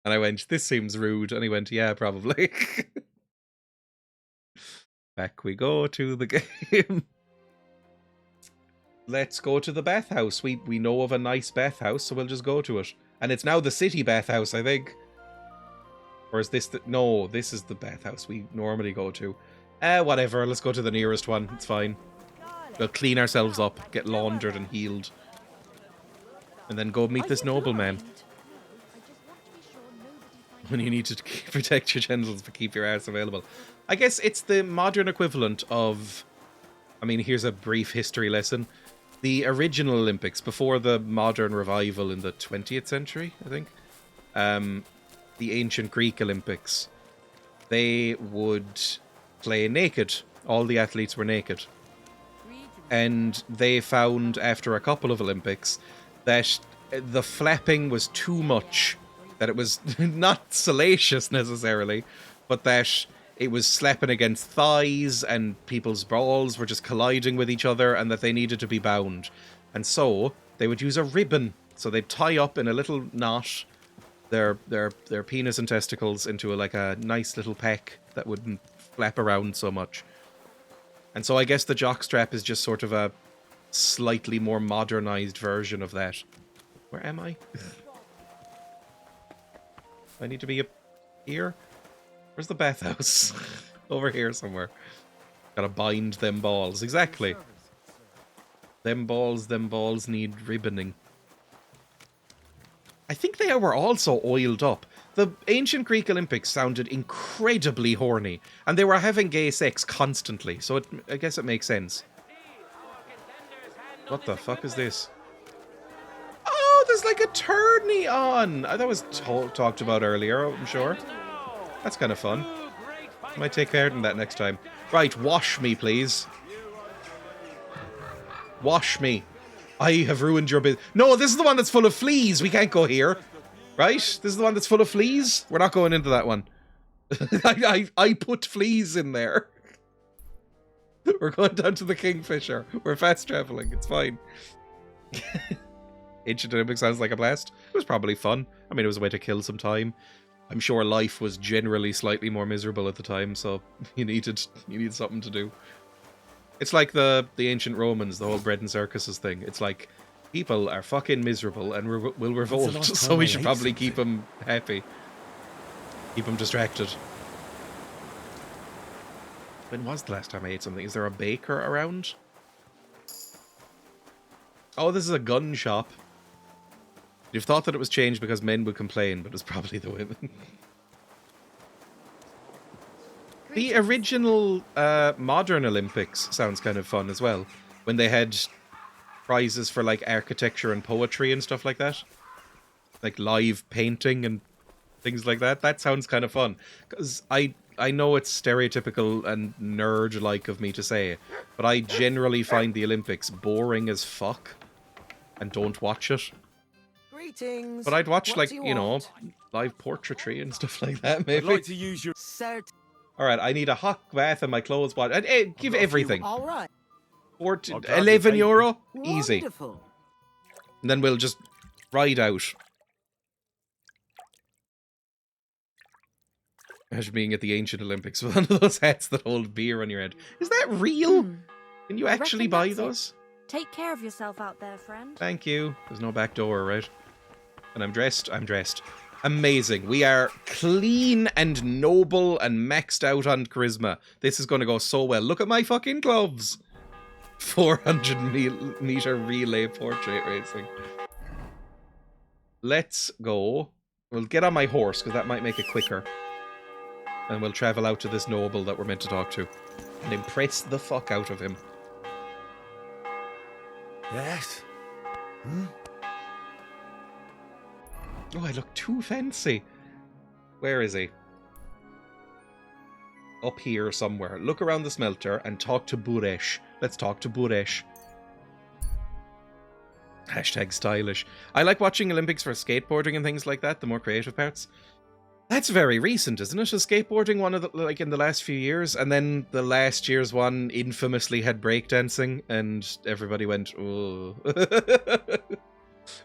And I went, this seems rude. And he went, yeah, probably. Back we go to the game. Let's go to the bathhouse. We know of a nice bathhouse, so we'll just go to it. And it's now the city bathhouse, I think. Or is this the... No, this is the bathhouse we normally go to. Whatever, let's go to the nearest one. It's fine. We'll clean ourselves up, get laundered and healed. And then go meet this nobleman. When you need to protect your genitals but keep your ass available. I guess it's the modern equivalent of... I mean, here's a brief history lesson. The original Olympics, before the modern revival in the 20th century, I think. The ancient Greek Olympics. They would play naked. All the athletes were naked. And they found, after a couple of Olympics, that the flapping was too much. That it was not salacious necessarily, but that it was slapping against thighs and people's balls were just colliding with each other and that they needed to be bound. And so they would use a ribbon. So they'd tie up in a little knot their penis and testicles into a nice little peck that wouldn't flap around so much. And so I guess the jockstrap is just sort of a slightly more modernized version of that. Where am I? I need to be up here? Where's the bathhouse? Over here somewhere. Gotta bind them balls. Exactly. Them balls need ribboning. I think they were also oiled up. The ancient Greek Olympics sounded incredibly horny, and they were having gay sex constantly, so I guess it makes sense. What the fuck is this? Oh, there's like a tourney on! That was talked about earlier, I'm sure. That's kind of fun. Might take part in that next time. Right, wash me, please. Wash me. I have ruined your business. No, this is the one that's full of fleas. We can't go here. Right? This is the one that's full of fleas. We're not going into that one. I put fleas in there. We're going down to the Kingfisher. We're fast traveling. It's fine. Ancient Olympics sounds like a blast. It was probably fun. I mean, it was a way to kill some time. I'm sure life was generally slightly more miserable at the time, so you needed something to do. It's like the ancient Romans, the whole bread and circuses thing. It's like, people are fucking miserable and will revolt, so we should probably keep them happy. Keep them distracted. When was the last time I ate something? Is there a baker around? Oh, this is a gun shop. You've thought that it was changed because men would complain, but it's probably the women. The original modern Olympics sounds kind of fun as well. When they had prizes for like architecture and poetry and stuff like that. Like live painting and things like that. That sounds kind of fun. Because I know it's stereotypical and nerd-like of me to say, but I generally find the Olympics boring as fuck and don't watch it.
Greetings.
But I'd watch,
What
like,
do
you know,
want?
live portraiture and stuff like that, maybe.
I'd like to use your...
Sir,
Alright, I need a hot bath and my clothes washed. And, give everything.
all right.
11 euro? Easy.
Wonderful.
And then we'll just ride out. Imagine being at the ancient Olympics with one of those hats that hold beer on your head. Is that real? Can you
I
actually
reckon
buy
that's it.
those?
Take care of yourself out there, friend.
Thank you. There's no back door, right? And I'm dressed. Amazing. We are clean and noble and maxed out on charisma. This is going to go so well. Look at my fucking gloves. 400-meter relay portrait racing. Let's go. We'll get on my horse, because that might make it quicker. And we'll travel out to this noble that we're meant to talk to. And impress the fuck out of him.
Yes?
Oh, I look too fancy. Where is he? Up here somewhere. Look around the smelter and talk to Buresh. Let's talk to Buresh. Hashtag stylish. I like watching Olympics for skateboarding and things like that, the more creative parts. That's very recent, isn't it? Is skateboarding one of the, like, in the last few years? And then the last year's one infamously had breakdancing, and everybody went, oh.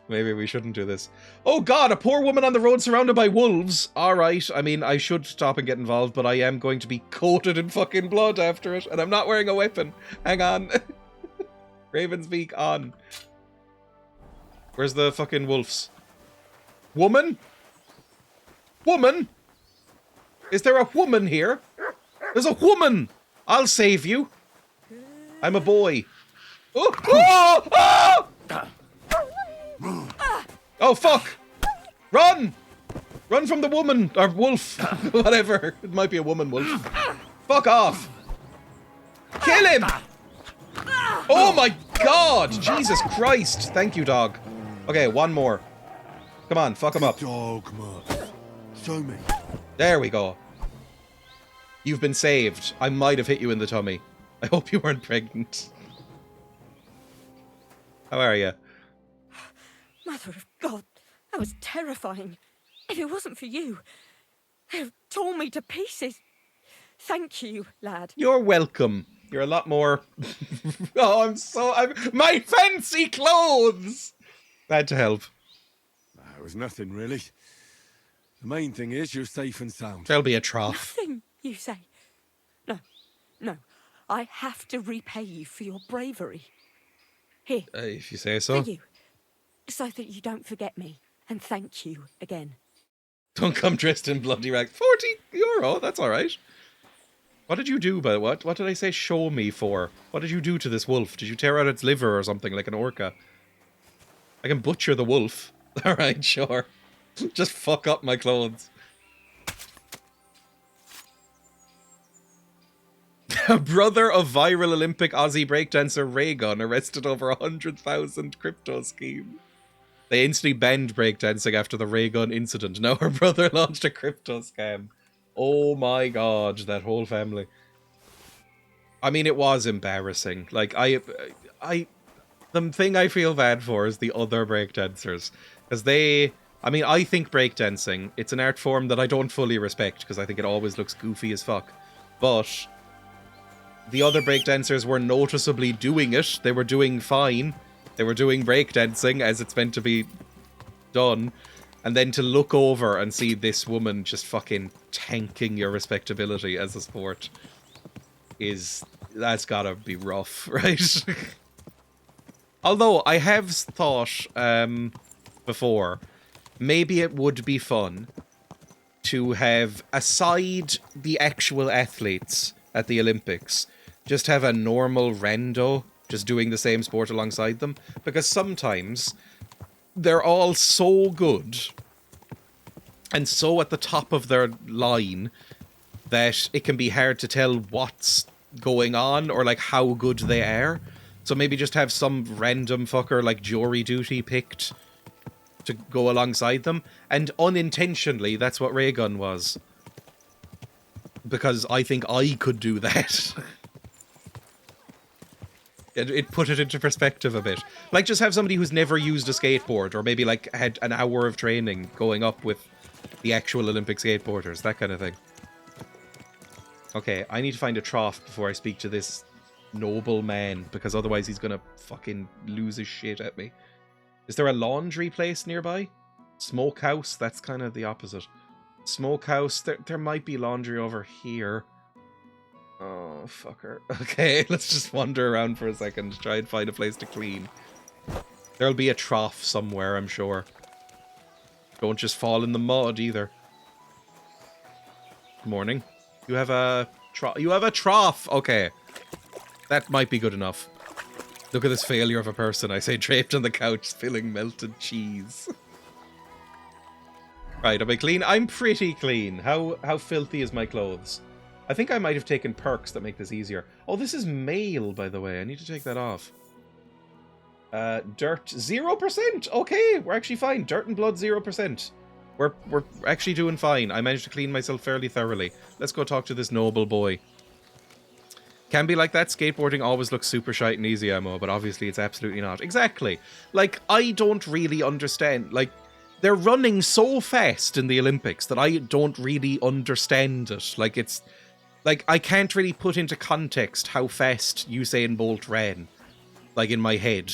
Maybe we shouldn't do this. Oh god, a poor woman on the road surrounded by wolves. Alright, I mean, I should stop and get involved, but I am going to be coated in fucking blood after it, and I'm not wearing a weapon. Hang on. Raven's Beak on. Where's the fucking wolves? Woman? Woman? Is there a woman here? There's a woman! I'll save you. I'm a boy. Oh! Oh! Oh! Oh, fuck! Run! Run from the woman! Or wolf. Whatever. It might be a woman wolf. Fuck off! Kill him! Oh my god! Jesus Christ! Thank you, dog. Okay, one more. Come on, fuck him up.
Dog, Mark. Show me.
There we go. You've been saved. I might have hit you in the tummy. I hope you weren't pregnant. How are you?
Mother of God, that was terrifying. If it wasn't for you, they'd have torn me to pieces. Thank you, lad.
You're welcome. You're a lot more... Oh, my fancy clothes! Glad to help.
It was nothing, really. The main thing is you're safe and sound.
There'll be a trough.
Nothing, you say? No. I have to repay you for your bravery. Here,
If you say so.
for you. So that you don't forget me. And thank you again.
Don't come dressed in bloody rags. 40 euro, that's alright. What did you do, but what did I say show me for? What did you do to this wolf? Did you tear out its liver or something like an orca? I can butcher the wolf. Alright, sure. Just fuck up my clothes. Brother of viral Olympic Aussie breakdancer Raygun arrested over 100,000 crypto scheme. They instantly banned breakdancing after the Raygun incident. Now her brother launched a crypto scam. Oh my god, that whole family. I mean, it was embarrassing. Like, the thing I feel bad for is the other breakdancers. Because they I mean, I think breakdancing, it's an art form that I don't fully respect because I think it always looks goofy as fuck. But the other breakdancers were noticeably doing it. They were doing fine. They were doing breakdancing as it's meant to be done. And then to look over and see this woman just fucking tanking your respectability as a sport that's gotta be rough, right? Although I have thought before, maybe it would be fun to have, aside the actual athletes at the Olympics, just have a normal rando just doing the same sport alongside them. Because sometimes they're all so good and so at the top of their line that it can be hard to tell what's going on or like how good they are. So maybe just have some random fucker like jury duty picked to go alongside them. And unintentionally, that's what ray gun was. Because I think I could do that. It put it into perspective a bit. Like, just have somebody who's never used a skateboard, or maybe, like, had an hour of training going up with the actual Olympic skateboarders, that kind of thing. Okay, I need to find a trough before I speak to this noble man, because otherwise he's gonna fucking lose his shit at me. Is there a laundry place nearby? Smokehouse? That's kind of the opposite. Smokehouse? There might be laundry over here. Oh, fucker. Okay, let's just wander around for a second, try and find a place to clean. There'll be a trough somewhere, I'm sure. Don't just fall in the mud, either. Good morning. You have a trough. You have a trough! Okay. That might be good enough. Look at this failure of a person, I say, draped on the couch, spilling melted cheese. Right, am I clean? I'm pretty clean. How filthy is my clothes? I think I might have taken perks that make this easier. Oh, this is mail, by the way. I need to take that off. Dirt, 0%! Okay, we're actually fine. Dirt and blood, 0%. We're actually doing fine. I managed to clean myself fairly thoroughly. Let's go talk to this noble boy. Can be like that. Skateboarding always looks super shite and easy, Ammo, but obviously it's absolutely not. Exactly. Like, I don't really understand. Like, they're running so fast in the Olympics that I don't really understand it. Like, it's... Like, I can't really put into context how fast Usain Bolt ran. Like, in my head.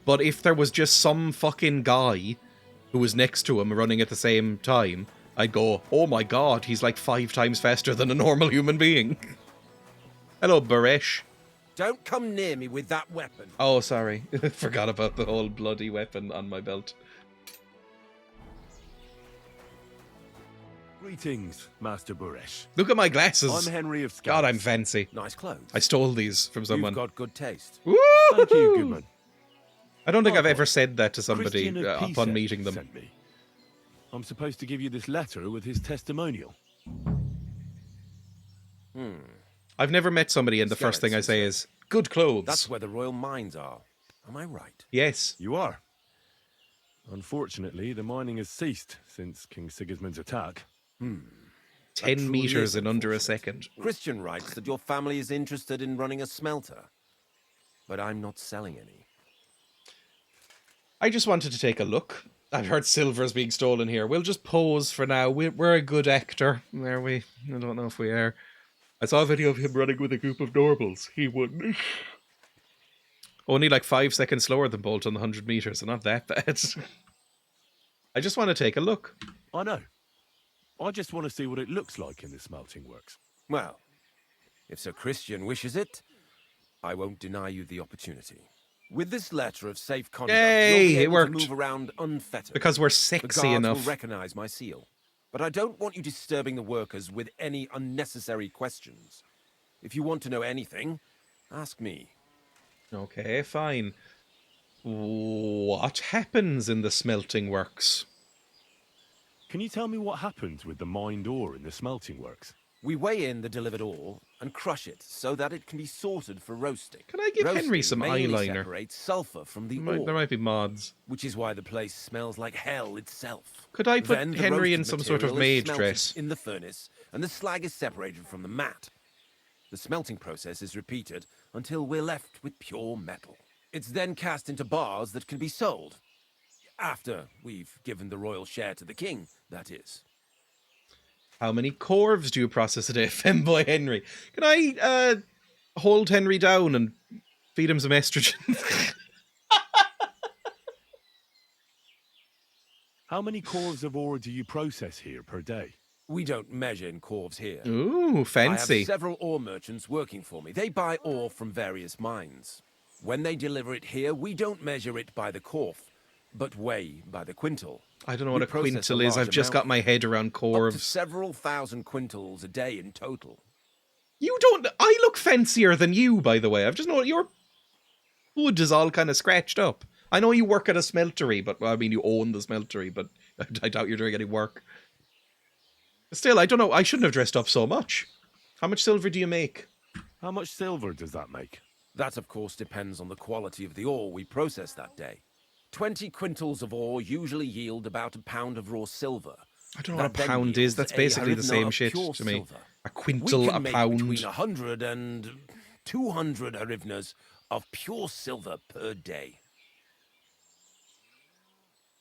But if there was just some fucking guy who was next to him running at the same time, I'd go, oh my god, he's like 5 times faster than a normal human being. Hello, Baresh.
Don't come near me with that weapon.
Oh, sorry. Forgot about the whole bloody weapon on my belt.
Greetings, Master Buresh.
Look at my glasses.
I'm Henry of Scouts.
God, I'm fancy.
Nice clothes.
I stole these from someone.
You've got good taste.
Woo!
Thank you, Goodman.
I don't think I've ever said that to somebody
Christian of
upon
Pisa
meeting them.
sent me. I'm supposed to give you this letter with his testimonial.
I've never met somebody and the first thing I say is, good clothes.
That's where the royal mines are. Am I right?
Yes.
You are. Unfortunately, the mining has ceased since King Sigismund's attack.
10 meters in under a second.
Christian writes that your family is interested in running a smelter. But I'm not selling any.
I just wanted to take a look. I've heard silver's being stolen here. We'll just pose for now. We're a good actor. Are we? I don't know if we are. I saw a video of him running with a group of normals. He wouldn't. Only like 5 seconds slower than Bolt on the 100 meters, so not that bad. I just want to take a look.
I know. I just want to see what it looks like in the smelting works.
Well, if Sir Christian wishes it, I won't deny you the opportunity. With this letter of safe conduct,
Yay,
you'll be
it
able
worked.
to move around unfettered.
Because we're
The
sexy
guards
enough.
will recognize my seal. But I don't want you disturbing the workers with any unnecessary questions. If you want to know anything, ask me.
Okay, fine. What happens in the smelting works?
Can you tell me what happens with the mined ore in the smelting works?
We weigh in the delivered ore and crush it so that it can be sorted for roasting.
Can I give Henry some
mainly
eyeliner?
separates sulfur from the
There
ore,
might be mods.
which is why the place smells like hell itself.
Could I put
Then the
Henry in
roasted
some sort of
material is
maid
smelted
dress?
in the furnace, and the slag is separated from the mat. The smelting process is repeated until we're left with pure metal. It's then cast into bars that can be sold. After we've given the royal share to the king, that is.
How many corves do you process a day, femboy Henry? Can I hold Henry down and feed him some estrogen?
How many corves of ore do you process here per day?
We don't measure in corves here.
Ooh,
I
fancy.
have several ore merchants working for me. They buy ore from various mines. When they deliver it here, we don't measure it by the corf, but weigh by the quintal.
I don't know
We
what a
process
quintal is.
large
I've just got
amount,
my head around
up to
corves.
several thousand quintals a day in total.
You don't... I look fancier than you, by the way. I've just noticed your hood is all kind of scratched up. I know you work at a smeltery, but, well, I mean, you own the smeltery, but I doubt you're doing any work. Still, I don't know. I shouldn't have dressed up so much. How much silver do you make?
How much silver does that make?
That, of course, depends on the quality of the ore we process that day. 20 quintals of ore usually yield about a pound of raw silver.
I don't know what
That
a
then
pound is.
yields
That's
a
basically the
hryvnia
same
of
shit
pure
to me.
silver.
A
We
quintal,
can
a
make
pound.
between 100 and 200 hryvnias of pure silver per day.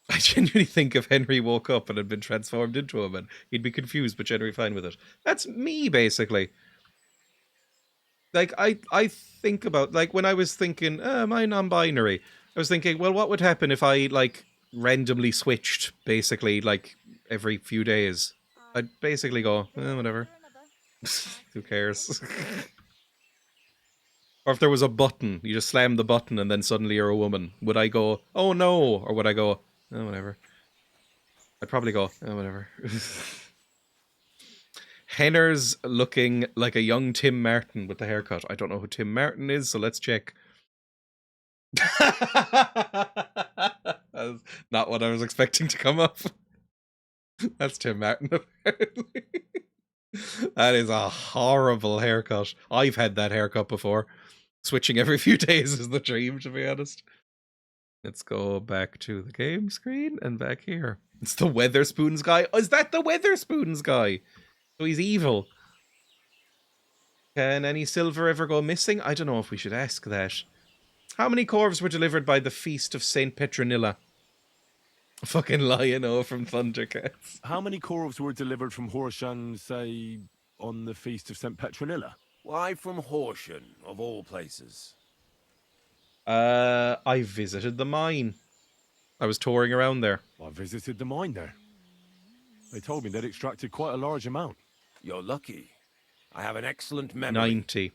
I genuinely think if Henry woke up and had been transformed into a man, he'd be confused, but generally fine with it. That's me, basically. Like, I think about, like, when I was thinking, am I non-binary? I was thinking, well, what would happen if I, like, randomly switched, basically, like, every few days? I'd basically go, whatever. Who cares? Or if there was a button, you just slam the button and then suddenly you're a woman. Would I go, oh no? Or would I go, whatever? I'd probably go, whatever. Henner's looking like a young Tim Martin with the haircut. I don't know who Tim Martin is, so let's check. That's not what I was expecting to come up. That's Tim Martin, apparently. That is a horrible haircut. I've had that haircut before. Switching every few days is the dream, to be honest. Let's go back to the game screen and back here. It's the Weatherspoons guy. Oh, is that the Weatherspoons guy? So he's evil. Can any silver ever go missing? I don't know if we should ask that. How many corves were delivered by the Feast of St. Petronilla? Fucking lion from Thundercats.
How many corves were delivered from Horshan, say, on the Feast of St. Petronilla?
Why from Horsham, of all places?
I visited the mine. I was touring around there.
I visited the mine there. They told me they'd extracted quite a large amount.
You're lucky. I have an excellent memory.
90.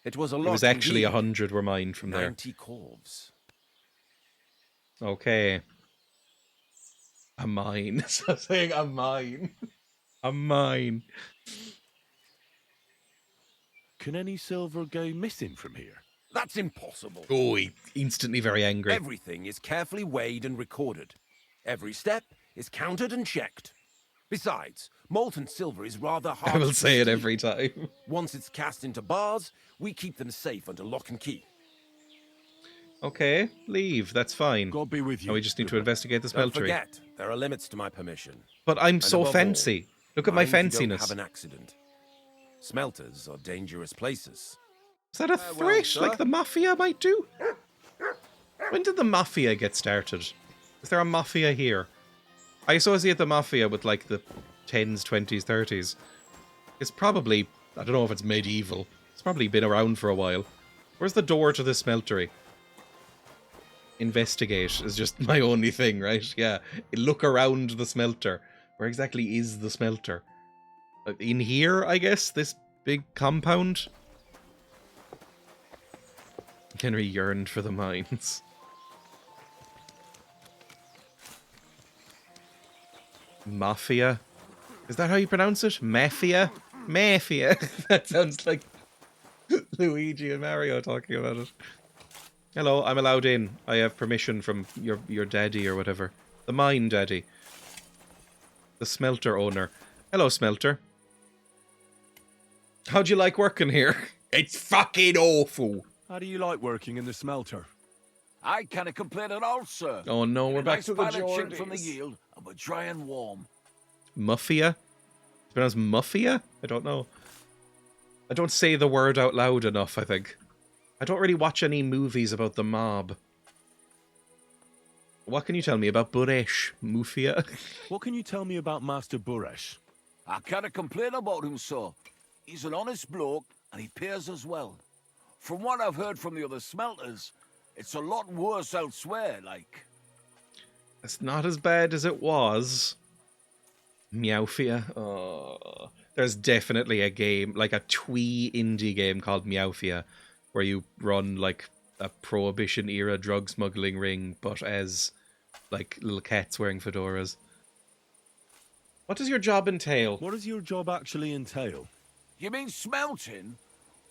It was a lot.
It was actually
indeed.
100 were mined from
90 corves.
there. Okay. A mine. So saying a mine. A mine.
Can any silver go missing from here?
That's impossible.
Oh, he instantly very angry.
Everything is carefully weighed and recorded. Every step is counted and checked. Besides, molten silver is rather hard
I will
to
say it
steal.
every time.
Once it's cast into bars, we keep them safe under lock and key.
Okay, leave. That's fine.
God be with you.
Now we just need to investigate the
Don't
smeltery.
forget, there are limits to my permission.
But I'm
And
so
above
fancy.
all,
Look at my
mind you don't
fanciness.
have an accident. Smelters are dangerous places.
Is that a threat like the Mafia might do? When did the Mafia get started? Is there a Mafia here? I associate the Mafia with like the 10s, 20s, 30s. It's probably, I don't know if it's medieval. It's probably been around for a while. Where's the door to the smeltery? Investigate is just my only thing, right? Yeah. Look around the smelter. Where exactly is the smelter? In here, I guess? This big compound? Henry yearned for the mines. Mafia? Is that how you pronounce it? Mafia? Mafia. That sounds like Luigi and Mario talking about it. Hello, I'm allowed in. I have permission from your daddy or whatever. The mine daddy. The smelter owner. Hello, smelter. How'd you like working here? It's fucking awful.
How do you like working in the smelter?
I can't complain at all, sir.
Oh no, we're back
Nice
to the
pilot chink from the
Geordies.
yield, but dry and warm.
Muffia? It's pronounced Muffia? I don't know. I don't say the word out loud enough, I think. I don't really watch any movies about the mob. What can you tell me about Buresh, Mufia?
What can you tell me about Master Buresh?
I can't complain about him, sir. He's an honest bloke, and he pays us well. From what I've heard from the other smelters, it's a lot worse elsewhere, like.
It's not as bad as it was. Meowfia. Oh, there's definitely a game, like a twee indie game called Meowfia, where you run like a Prohibition era drug smuggling ring, but as like little cats wearing fedoras. What does your job entail?
What does your job actually entail?
You mean smelting?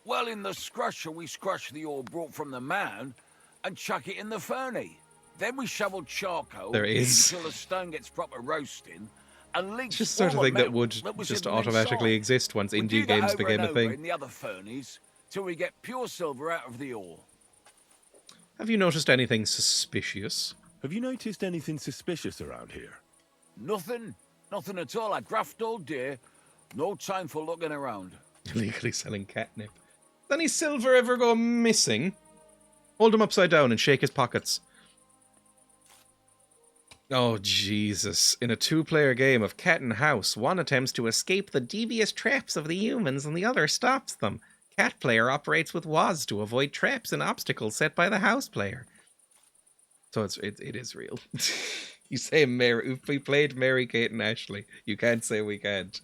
Well, in the scrusher, we scrush the ore brought from the mound and chuck it in the furnace. Then we shovel charcoal
There is.
until the stone gets proper roasting and leaks
It's just sort of
all the
thing that
metal
would
was
just
hidden
automatically
inside.
exist once
We do
indie
that
games
over
became
and
a
over
thing.
in the other furnace till we get pure silver out of the ore.
Have you noticed anything suspicious?
Have you noticed anything suspicious around here?
Nothing at all. I graft all day. No time for looking around.
Illegally selling catnip. Does any silver ever go missing? Hold him upside down and shake his pockets. Oh, Jesus. In a two-player game of cat and house, one attempts to escape the devious traps of the humans and the other stops them. Cat player operates with Woz to avoid traps and obstacles set by the house player. So it is real. You say Mary, we played Mary, Kate and Ashley. You can't say we can't.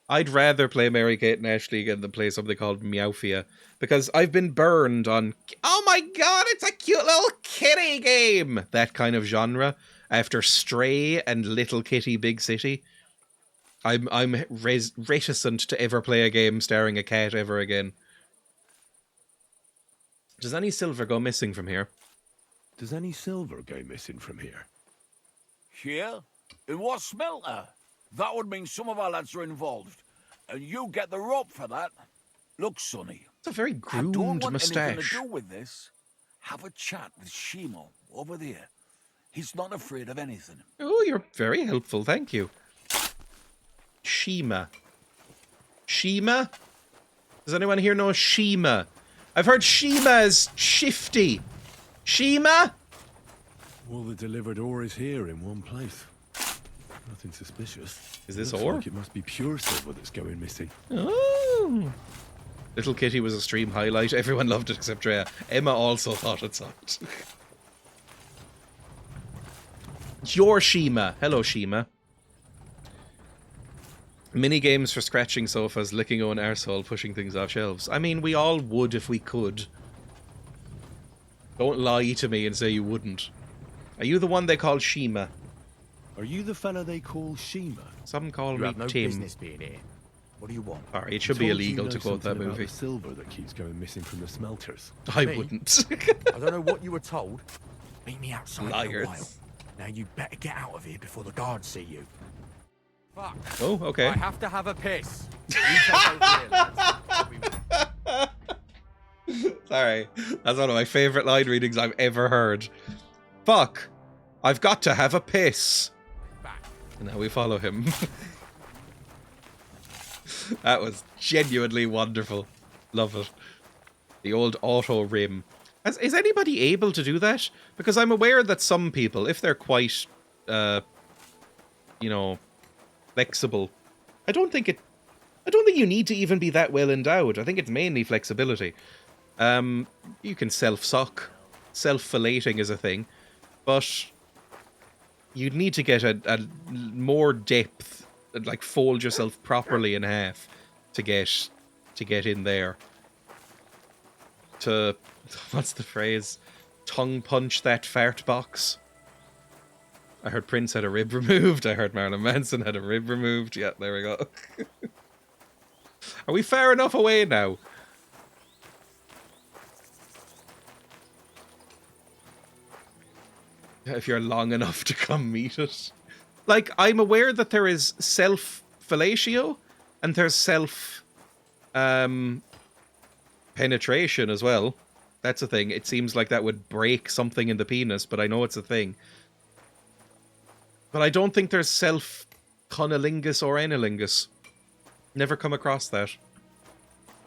I'd rather play Mary, Kate and Ashley again than play something called Meowfia, because I've been burned on, oh my god, it's a cute little kitty game! That kind of genre. After Stray and Little Kitty Big City. I'm reticent to ever play a game starring a cat ever again. Does any silver go missing from here?
Does any silver go missing from here?
Here? In what smelter? That would mean some of our lads are involved. And you get the rope for that. Look, Sonny.
It's a very
I don't
groomed
want anything
moustache.
to do with this. Have a chat with Shimo over there. He's not afraid of anything.
Oh, you're very helpful, thank you. Shima. Shima? Does anyone here know Shima? I've heard Shima is shifty. Shima?
All the delivered ore is here in one place. Nothing suspicious.
Is this
Looks
ore?
like it must be pure silver that's going missing.
Oh. Little Kitty was a stream highlight. Everyone loved it except Dreya. Emma also thought it sucked. Your Shima. Hello, Shima. Mini games for scratching sofas, licking own arsehole, pushing things off shelves. I mean, we all would if we could. Don't lie to me and say you wouldn't. Are you the one they call Shima?
Are you the fella they call Shima?
Some call
You
me
have no
Tim.
business being here. What do you want?
Sorry, it should be illegal to quote that
About
movie.
the silver that keeps going missing from the smelters.
I
Me?
wouldn't.
I don't know what you were told. Meet me outside in a
Liars.
while. Now you better get out of here before the guards see you. Fuck.
Oh, okay.
I have to have a piss. You take over here, lads.
Sorry, that's one of my favourite line readings I've ever heard. Fuck, I've got to have a piss. And now we follow him. That was genuinely wonderful. Love it. The old auto rim. Is anybody able to do that? Because I'm aware that some people, if they're quite, you know, flexible, I don't think you need to even be that well endowed. I think it's mainly flexibility. You can self-suck. Self-fillating is a thing. But you'd need to get a more depth, like fold yourself properly in half to get in there. To, what's the phrase? Tongue punch that fart box. I heard Prince had a rib removed. I heard Marilyn Manson had a rib removed. Yeah, there we go. Are we far enough away now? If you're long enough to come meet it. Like, I'm aware that there is self-fellatio and there's self-penetration as well. That's a thing. It seems like that would break something in the penis, but I know it's a thing. But I don't think there's self-cunnilingus or analingus. Never come across that.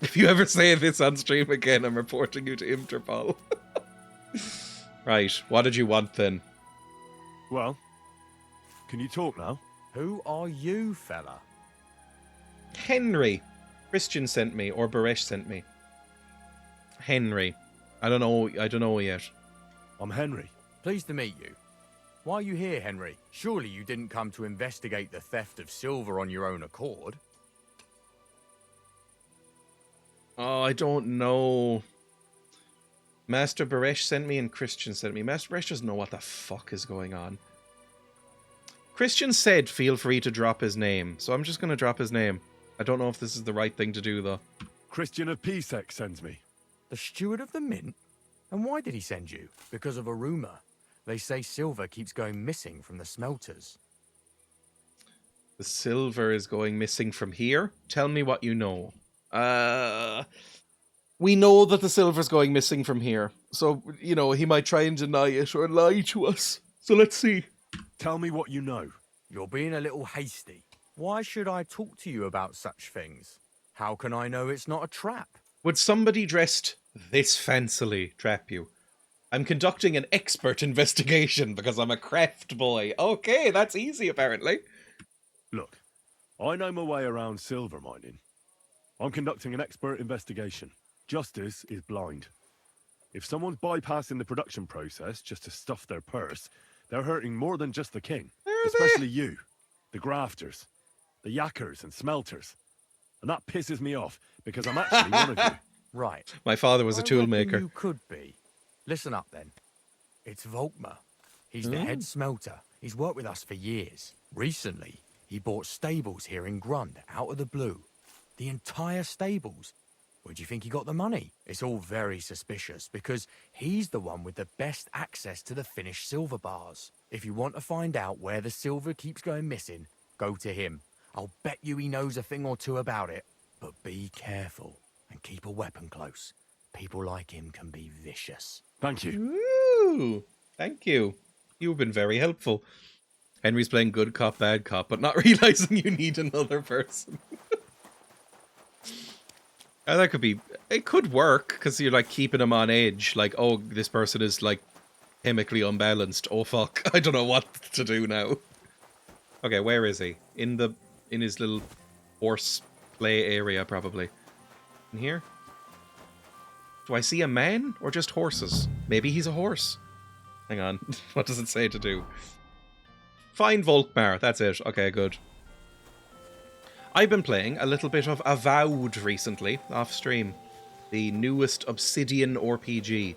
If you ever say this on stream again, I'm reporting you to Interpol. Right, what did you want then?
Well, can you talk now?
Who are you, fella?
Henry. Christian sent me, or Baresh sent me. Henry. I don't know yet.
I'm Henry.
Pleased to meet you. Why are you here, Henry? Surely you didn't come to investigate the theft of silver on your own accord.
Oh, I don't know. Master Baresh sent me and Christian sent me. Master Baresh doesn't know what the fuck is going on. Christian said feel free to drop his name, so I'm just going to drop his name. I don't know if this is the right thing to do, though.
Christian of Pisek sends me.
The steward of the mint? And why did he send you? Because of a rumour. They say silver keeps going missing from the smelters.
The silver is going missing from here? Tell me what you know. We know that the silver's going missing from here. So, you know, he might try and deny it or lie to us. So let's see.
Tell me what you know.
You're being a little hasty. Why should I talk to you about such things? How can I know it's not a trap?
Would somebody dressed this fancily trap you? I'm conducting an expert investigation because I'm a craft boy. Okay, that's easy apparently.
Look, I know my way around silver mining. I'm conducting an expert investigation. Justice is blind. If someone's bypassing the production process just to stuff their purse, they're hurting more than just the king. Especially you, the grafters, the yackers and smelters. And that pisses me off because I'm actually one of you.
Right.
My father was a tool maker.
You could be. Listen up then. It's Volkmar. He's the head smelter. He's worked with us for years. Recently, he bought stables here in Grund out of the blue. The entire stables. Where do you think he got the money? It's all very suspicious because he's the one with the best access to the finished silver bars. If you want to find out where the silver keeps going missing, go to him. I'll bet you he knows a thing or two about it. But be careful and keep a weapon close. People like him can be vicious.
Thank you.
Ooh, thank you. You've been very helpful. Henry's playing good cop, bad cop, but not realizing you need another person. That could be... It could work, because you're, like, keeping him on edge. Like, oh, this person is, like, chemically unbalanced. Oh, fuck. I don't know what to do now. Okay, where is he? In his little horse play area, probably. In here? Do I see a man, or just horses? Maybe he's a horse. Hang on. What does it say to do? Find Volkmar. That's it. Okay, good. I've been playing a little bit of Avowed recently, off stream. The newest Obsidian RPG.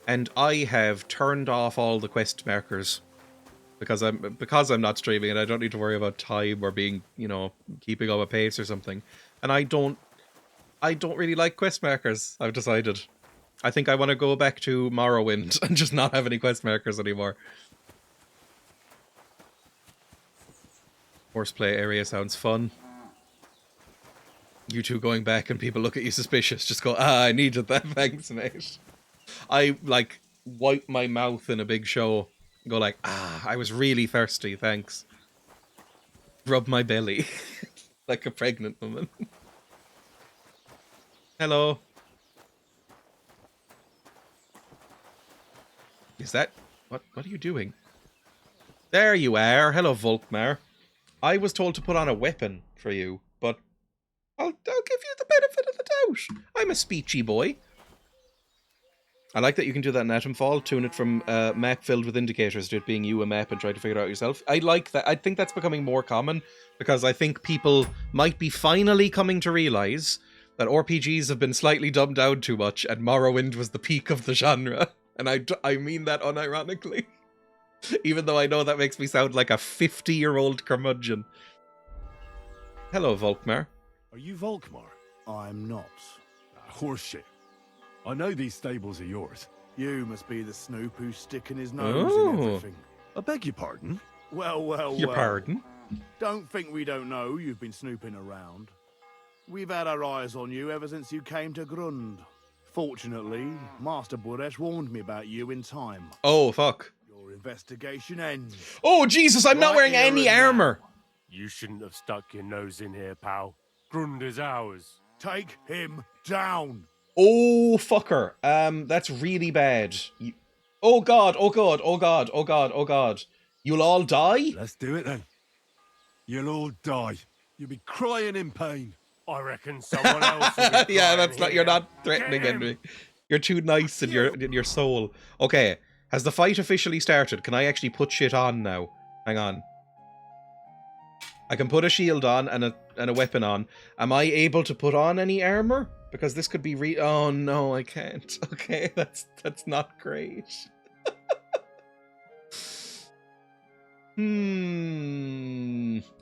And I have turned off all the quest markers. Because I'm not streaming and I don't need to worry about time or being, you know, keeping up a pace or something. And I don't really like quest markers, I've decided. I think I want to go back to Morrowind and just not have any quest markers anymore. Horseplay area sounds fun. You two going back and people look at you suspicious. Just go, I needed that, thanks, mate. I, like, wipe my mouth in a big show. Go like, I was really thirsty, thanks. Rub my belly. Like a pregnant woman. Hello. Is that... What are you doing? There you are. Hello, Volkmar. I was told to put on a weapon for you, but I'll give you the benefit of the doubt. I'm a speechy boy. I like that you can do that in Atomfall, tune it from map filled with indicators to it being you a map and try to figure it out yourself. I like that. I think that's becoming more common because I think people might be finally coming to realise that RPGs have been slightly dumbed down too much and Morrowind was the peak of the genre. And I mean that unironically. Even though I know that makes me sound like a 50-year-old curmudgeon. Hello, Volkmar.
Are you Volkmar?
I'm not.
Horseshit. I know these stables are yours.
You must be the snoop who's sticking his nose in everything.
I beg your pardon?
Well.
Your pardon?
Don't think we don't know you've been snooping around. We've had our eyes on you ever since you came to Grund. Fortunately, Master Buresh warned me about you in time.
Oh, fuck.
Your investigation ends.
Oh, Jesus, I'm not wearing any armor.
You shouldn't have stuck your nose in here, pal. Grund is ours.
Take him down.
Oh, fucker. That's really bad. Oh, God. You'll all die?
Let's do it then. You'll all die. You'll be crying in pain.
I reckon someone else will be
Yeah,
crying
that's not.
here.
You're not threatening
Get him.
Henry. You're too nice in your soul. Okay, has the fight officially started? Can I actually put shit on now? Hang on. I can put a shield on and a weapon on. Am I able to put on any armor? Because this could be oh no, I can't. Okay, that's not great.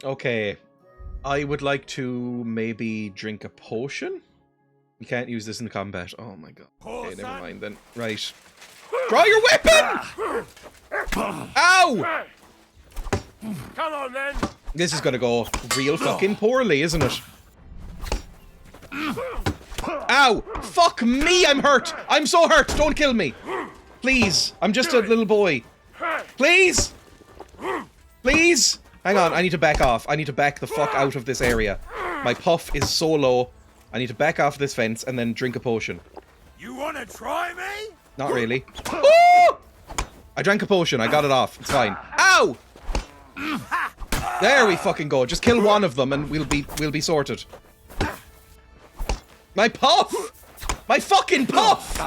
Okay. I would like to maybe drink a potion. You can't use this in combat. Oh my god. Okay, never mind then. Right. Draw your weapon! Ow!
Come on then.
This is gonna go real fucking poorly, isn't it? Ow! Fuck me, I'm hurt! I'm so hurt! Don't kill me! Please! I'm just a little boy. Please! Please! Hang on, I need to back off. I need to back the fuck out of this area. My puff is so low. I need to back off this fence and then drink a potion.
You wanna try me?
Not really. Ooh! I drank a potion, I got it off. It's fine. Ow! There we fucking go. Just kill one of them and we'll be sorted. My puff! My fucking puff!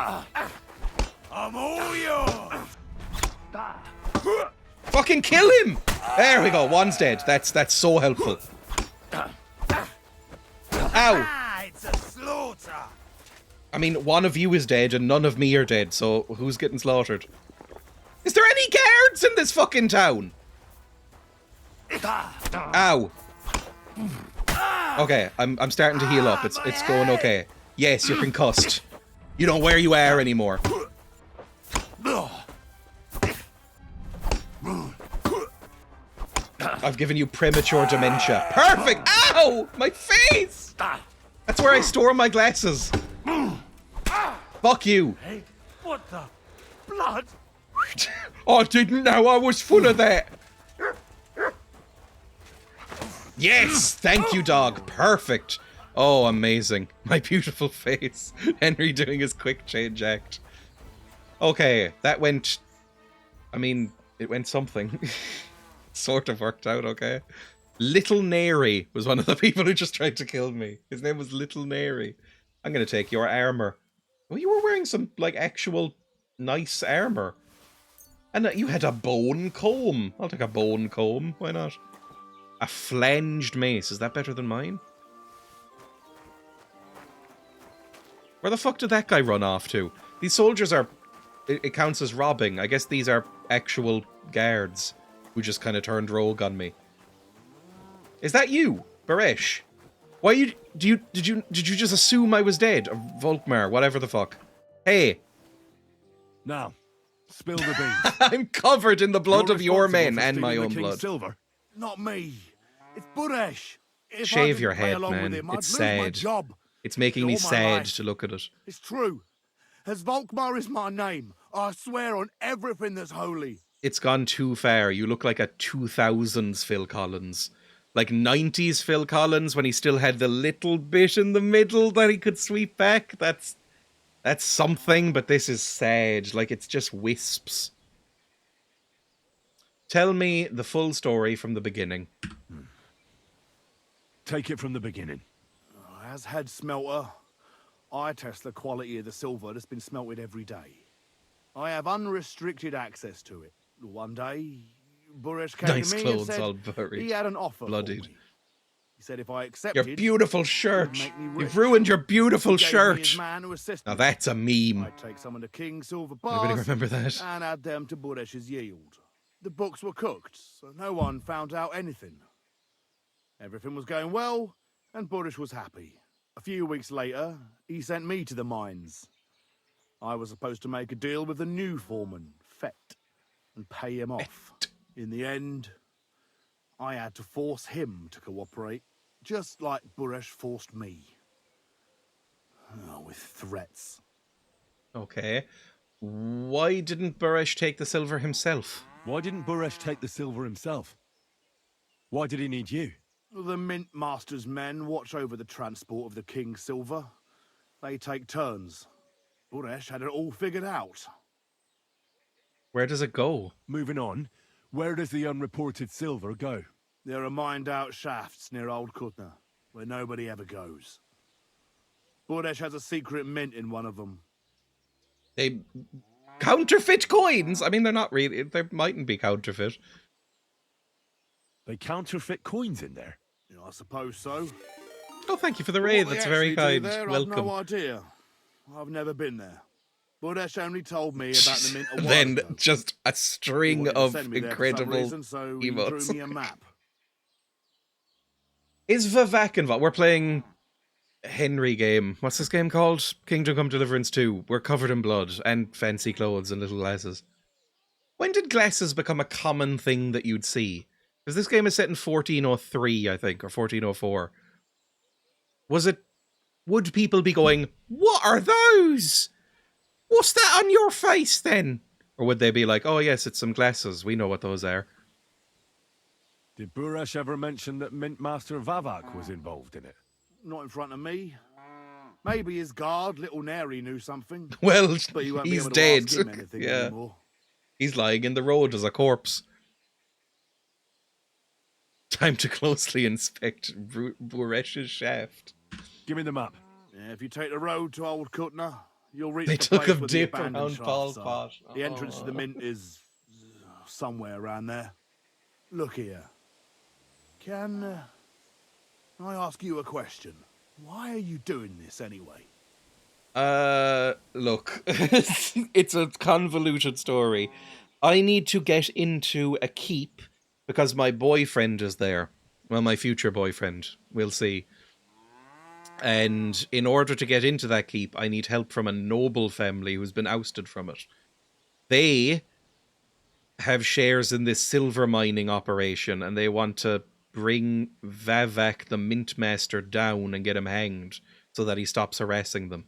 I'm all yours.
Fucking kill him! There we go, one's dead. That's so helpful. Ow!
It's a slaughter.
I mean, one of you is dead and none of me are dead, so who's getting slaughtered? Is there any guards in this fucking town? Ow. Okay, I'm starting to heal up. It's going okay. Yes, you're concussed. You don't know where you are anymore. I've given you premature dementia. Perfect! Ow! My face! That's where I store my glasses. Fuck you.
Hey, what the blood?
I didn't know I was full of that. Yes! Thank you, dog. Perfect. Oh, amazing. My beautiful face. Henry doing his quick change act. Okay, that went... I mean, it went something. Sort of worked out, okay? Little Nary was one of the people who just tried to kill me. His name was Little Nary. I'm gonna take your armor. Well, you were wearing some, like, actual nice armor. And you had a bone comb. I'll take a bone comb. Why not? A flanged mace. Is that better than mine? Where the fuck did that guy run off to? These soldiers are... It counts as robbing. I guess these are actual guards who just kind of turned rogue on me. Is that you, Baresh? Why did you just assume I was dead? Or Volkmar, whatever the fuck. Hey.
Now, spill the beans.
I'm covered in the blood
You're
of your men
responsible for
and my
stealing
own
the King's
blood.
silver.
Not me. It's Buresh. If I
Shave
didn't
your
play
head,
along with
man.
him, I'd
It's
lose my
sad.
job.
It's making me
All my
sad
life.
to look at it.
It's true. As Volkmar is my name, I swear on everything that's holy.
It's gone too far. You look like a 2000s Phil Collins. Like 90s Phil Collins when he still had the little bit in the middle that he could sweep back. That's something, but this is sad. Like, it's just wisps. Tell me the full story from the beginning.
Take it from the beginning.
As head smelter, I test the quality of the silver that's been smelted every day. I have unrestricted access to it. One day, Buresh came
Nice
to me
clothes,
and
all
said
buried.
he had an offer
Bloodied.
for me. He said if I accepted...
Your beautiful
it would
shirt.
make me
You've
rich.
ruined your beautiful
He gave me
shirt.
his man to assist
Now
me.
that's a meme.
I'd take some of the king's silver
Anybody
bars
remember that?
and add them to Buresh's yield. The books were cooked, so no one found out anything. Everything was going well, and Buresh was happy. A few weeks later, he sent me to the mines. I was supposed to make a deal with the new foreman, Fett, and pay him off. In the end, I had to force him to cooperate, just like Buresh forced me. With threats.
Okay. Why didn't Baresh take the silver himself?
Why didn't Buresh take the silver himself? Why did he need you?
The Mint Master's men watch over the transport of the King's silver. They take turns. Buresh had it all figured out.
Where does it go?
Moving on, Where does the unreported silver go?
There are mined-out shafts near Old Kutna, where nobody ever goes. Buresh has a secret mint in one of them.
They counterfeit coins. I mean, they're not really. They mightn't be counterfeit.
They counterfeit coins in there?
Yeah, I suppose so.
Oh, thank you for the raid.
What
That's
they
very
actually do
kind.
there,
Welcome.
I've no idea. I've never been there. Buresh only told me about the mint a while
Then
ago.
just a string
He wanted to
of
send me there for some
incredible
reason, so he drew
emotes.
me a map.
Is Vivek involved? We're playing Henry game. What's this game called? Kingdom Come Deliverance 2. We're covered in blood and fancy clothes and little glasses. When did glasses become a common thing that you'd see? Because this game is set in 1403, I think, or 1404. Would people be going, what are those? What's that on your face then? Or would they be like, oh yes, it's some glasses. We know what those are.
Did Buresh ever mention that Mint Master Vavak was involved in it?
Not in front of me. Maybe his guard, little Neri, knew something.
Well,
but you won't be
he's
able to
dead.
ask him anything
Yeah.
anymore.
He's lying in the road as a corpse. Time to closely inspect Buresh's shaft.
Give me the map.
Yeah, if you take the road to Old Kutna, you'll reach
They
the
took
place
a
where
dip
the abandoned
around
shafts
Paul's
are.
pot.
The entrance to the mint is somewhere around there. Look here. Can I ask you a question? Why are you doing this anyway?
Look, it's a convoluted story. I need to get into a keep because my boyfriend is there. Well, my future boyfriend. We'll see. And in order to get into that keep, I need help from a noble family who's been ousted from it. They have shares in this silver mining operation, and they want to bring Vavak, the mint master, down and get him hanged so that he stops harassing them.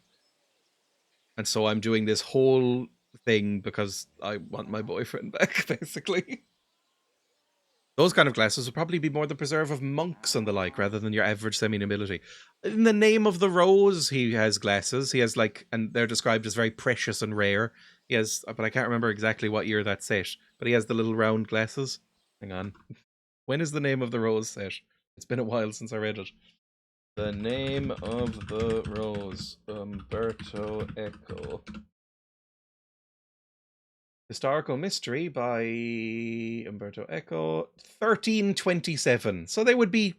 And so I'm doing this whole thing because I want my boyfriend back, basically. Those kind of glasses would probably be more the preserve of monks and the like, rather than your average semi-nobility. In the name of the rose, he has glasses. He has and they're described as very precious and rare. He has, but I can't remember exactly what year that's set. But he has the little round glasses. Hang on. When is the name of the rose set? It's been a while since I read it. The name of the rose, Umberto Eco. Historical Mystery by Umberto Eco, 1327. So they would be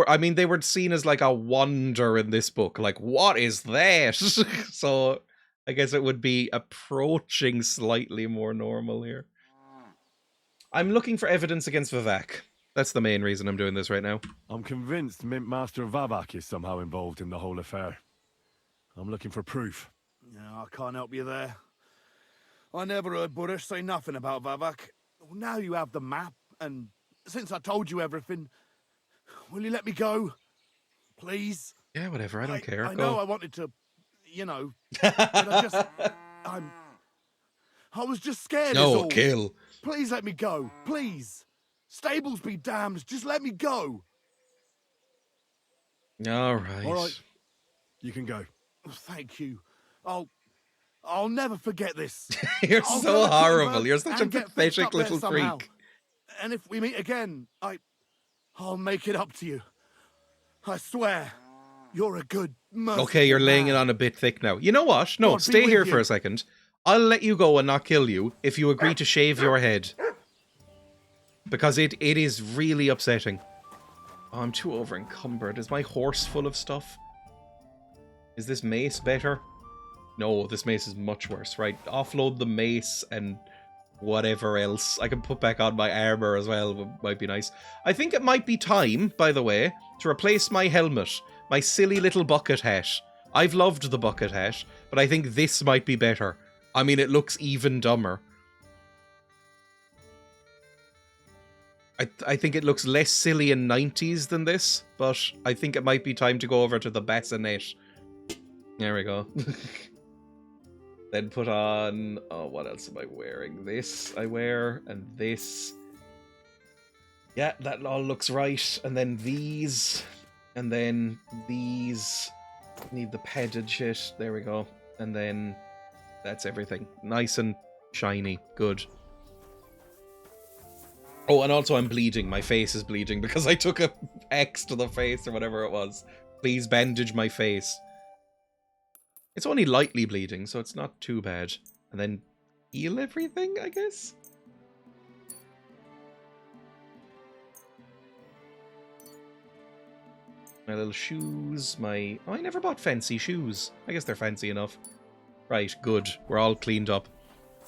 I mean, they were seen as like a wonder in this book. Like, what is that? So I guess it would be approaching slightly more normal here. I'm looking for evidence against Vivek. That's the main reason I'm doing this right now.
I'm convinced Mint Master Vavak is somehow involved in the whole affair. I'm looking for proof.
No, I can't help you there. I never heard Buresh say nothing about Vavak. Well, now you have the map, and since I told you everything, will you let me go? Please?
Yeah, whatever, I don't care.
I
Go.
know I wanted to, but I was just scared.
No,
is all.
kill.
Please let me go. Please. Stables be damned. Just let me go.
All right.
All right. You can go.
Thank you. I'll never forget this.
You're
I'll
so
go to
horrible.
Timber
You're such a
and get fixed
pathetic
up there
little
somehow.
freak.
And if we meet again, I'll make it up to you. I swear. You're a good, merciful
Okay, you're laying it
man.
on a bit thick now. You know what? No,
God be
stay
with
here
you.
for a second. I'll let you go and not kill you if you agree to shave your head. Because it is really upsetting. Oh, I'm too over encumbered. Is my horse full of stuff? Is this mace better? No, this mace is much worse. Right, offload the mace and whatever else. I can put back on my armor as well, but might be nice. I think it might be time, by the way, to replace my helmet. My silly little bucket hat. I've loved the bucket hat, but I think this might be better. I mean, it looks even dumber. I think it looks less silly in 90s than this, but I think it might be time to go over to the bassinet. There we go. Then put on... Oh, what else am I wearing? This I wear, and this. Yeah, that all looks right. And then these, and then these. Need the padded shit. There we go. And then that's everything. Nice and shiny. Good. Oh, and also I'm bleeding. My face is bleeding because I took a X to the face or whatever it was. Please bandage my face. It's only lightly bleeding, so it's not too bad. And then heal everything, I guess? My little shoes, my... Oh, I never bought fancy shoes. I guess they're fancy enough. Right, good. We're all cleaned up.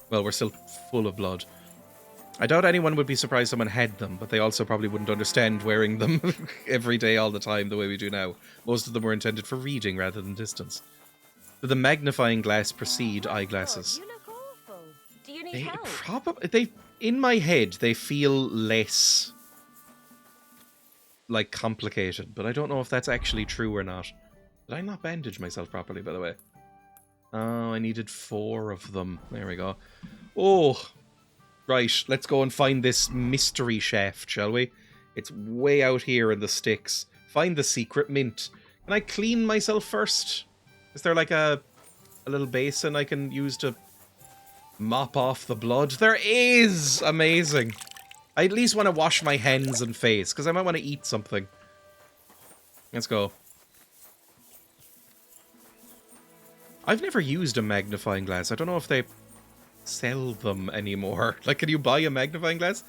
Well, we're still full of blood. I doubt anyone would be surprised someone had them, but they also probably wouldn't understand wearing them every day, all the time, the way we do now. Most of them were intended for reading rather than distance. Did the magnifying glass precede eyeglasses?
You look awful. Do you need
They
help?
probably... They, in my head, they feel less... like, complicated, but I don't know if that's actually true or not. Did I not bandage myself properly, by the way? Oh, I needed 4 of them. There we go. Oh, right. Let's go and find this mystery shaft, shall we? It's way out here in the sticks. Find the secret mint. Can I clean myself first? Is there like a little basin I can use to mop off the blood? There is! Amazing. I at least want to wash my hands and face, because I might want to eat something. Let's go. I've never used a magnifying glass. I don't know if they sell them anymore. Like, can you buy a magnifying glass?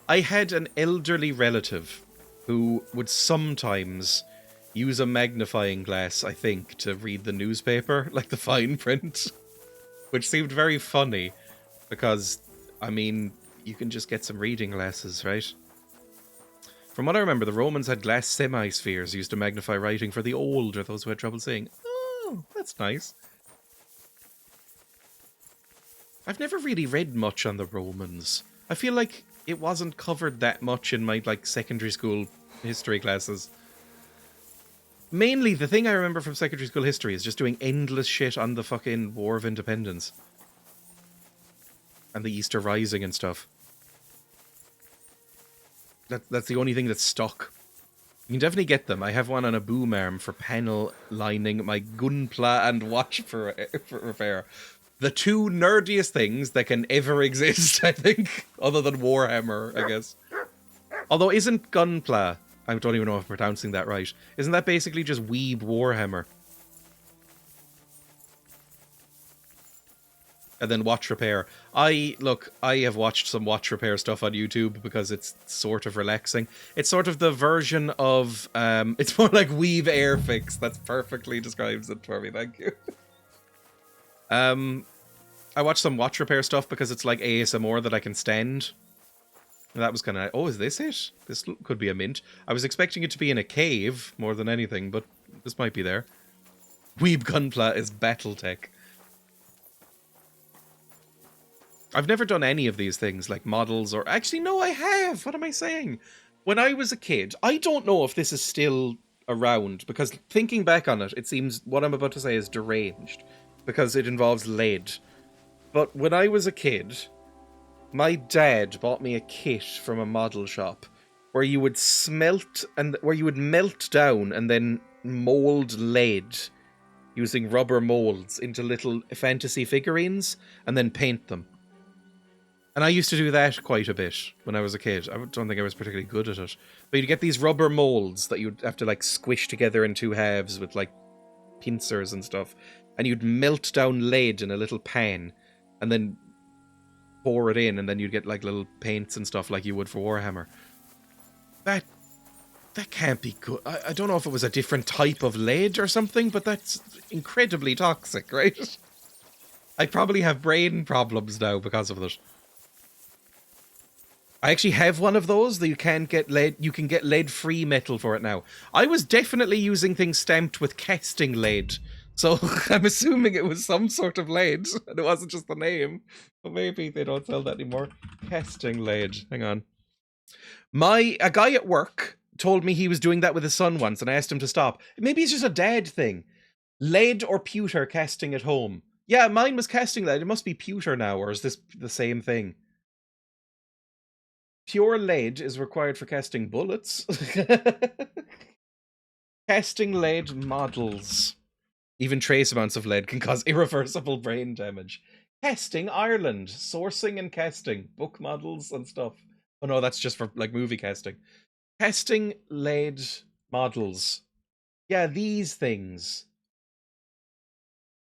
I had an elderly relative who would sometimes use a magnifying glass, I think, to read the newspaper, like the fine print. Which seemed very funny, because, I mean, you can just get some reading glasses, right? From what I remember, the Romans had glass semi-spheres used to magnify writing for the old, or those who had trouble seeing. Oh, that's nice. I've never really read much on the Romans. I feel like it wasn't covered that much in my, like, secondary school history classes. Mainly, the thing I remember from secondary school history is just doing endless shit on the fucking War of Independence. And the Easter Rising and stuff. That's the only thing that's stuck. You can definitely get them. I have one on a boom arm for panel lining my gunpla and watch for repair. The 2 nerdiest things that can ever exist, I think. Other than Warhammer, I guess. Although, isn't gunpla... I don't even know if I'm pronouncing that right. Isn't that basically just weeb Warhammer? And then watch repair. I have watched some watch repair stuff on YouTube because it's sort of relaxing. It's sort of the version of... it's more like weave airfix. That's perfectly describes it for me, thank you. I watched some watch repair stuff because it's like ASMR that I can stand. And that was kind of... Oh, is this it? This could be a mint. I was expecting it to be in a cave more than anything, but this might be there. Weeb Gunpla is Battletech. I've never done any of these things, like models or... Actually, no, I have! What am I saying? When I was a kid, I don't know if this is still around, because thinking back on it, it seems what I'm about to say is deranged, because it involves lead. But when I was a kid, my dad bought me a kit from a model shop where you would melt down and then mold lead using rubber molds into little fantasy figurines and then paint them. And I used to do that quite a bit when I was a kid. I don't think I was particularly good at it. But you'd get these rubber molds that you'd have to like squish together in 2 halves with like pincers and stuff. And you'd melt down lead in a little pan and then pour it in, and then you'd get like little paints and stuff like you would for Warhammer. That can't be good. I don't know if it was a different type of lead or something, but that's incredibly toxic, right? I probably have brain problems now because of it. I actually have one of those that you can get lead-free metal for it now. I was definitely using things stamped with casting lead, so I'm assuming it was some sort of lead, and it wasn't just the name. But maybe they don't sell that anymore. Casting lead. Hang on. A guy at work told me he was doing that with his son once, and I asked him to stop. Maybe it's just a dad thing. Lead or pewter casting at home. Yeah, mine was casting lead. It must be pewter now, or is this the same thing? Pure lead is required for casting bullets. Casting lead models. Even trace amounts of lead can cause irreversible brain damage. Casting Ireland. Sourcing and casting. Book models and stuff. Oh no, that's just for like movie casting. Casting lead models. Yeah, these things.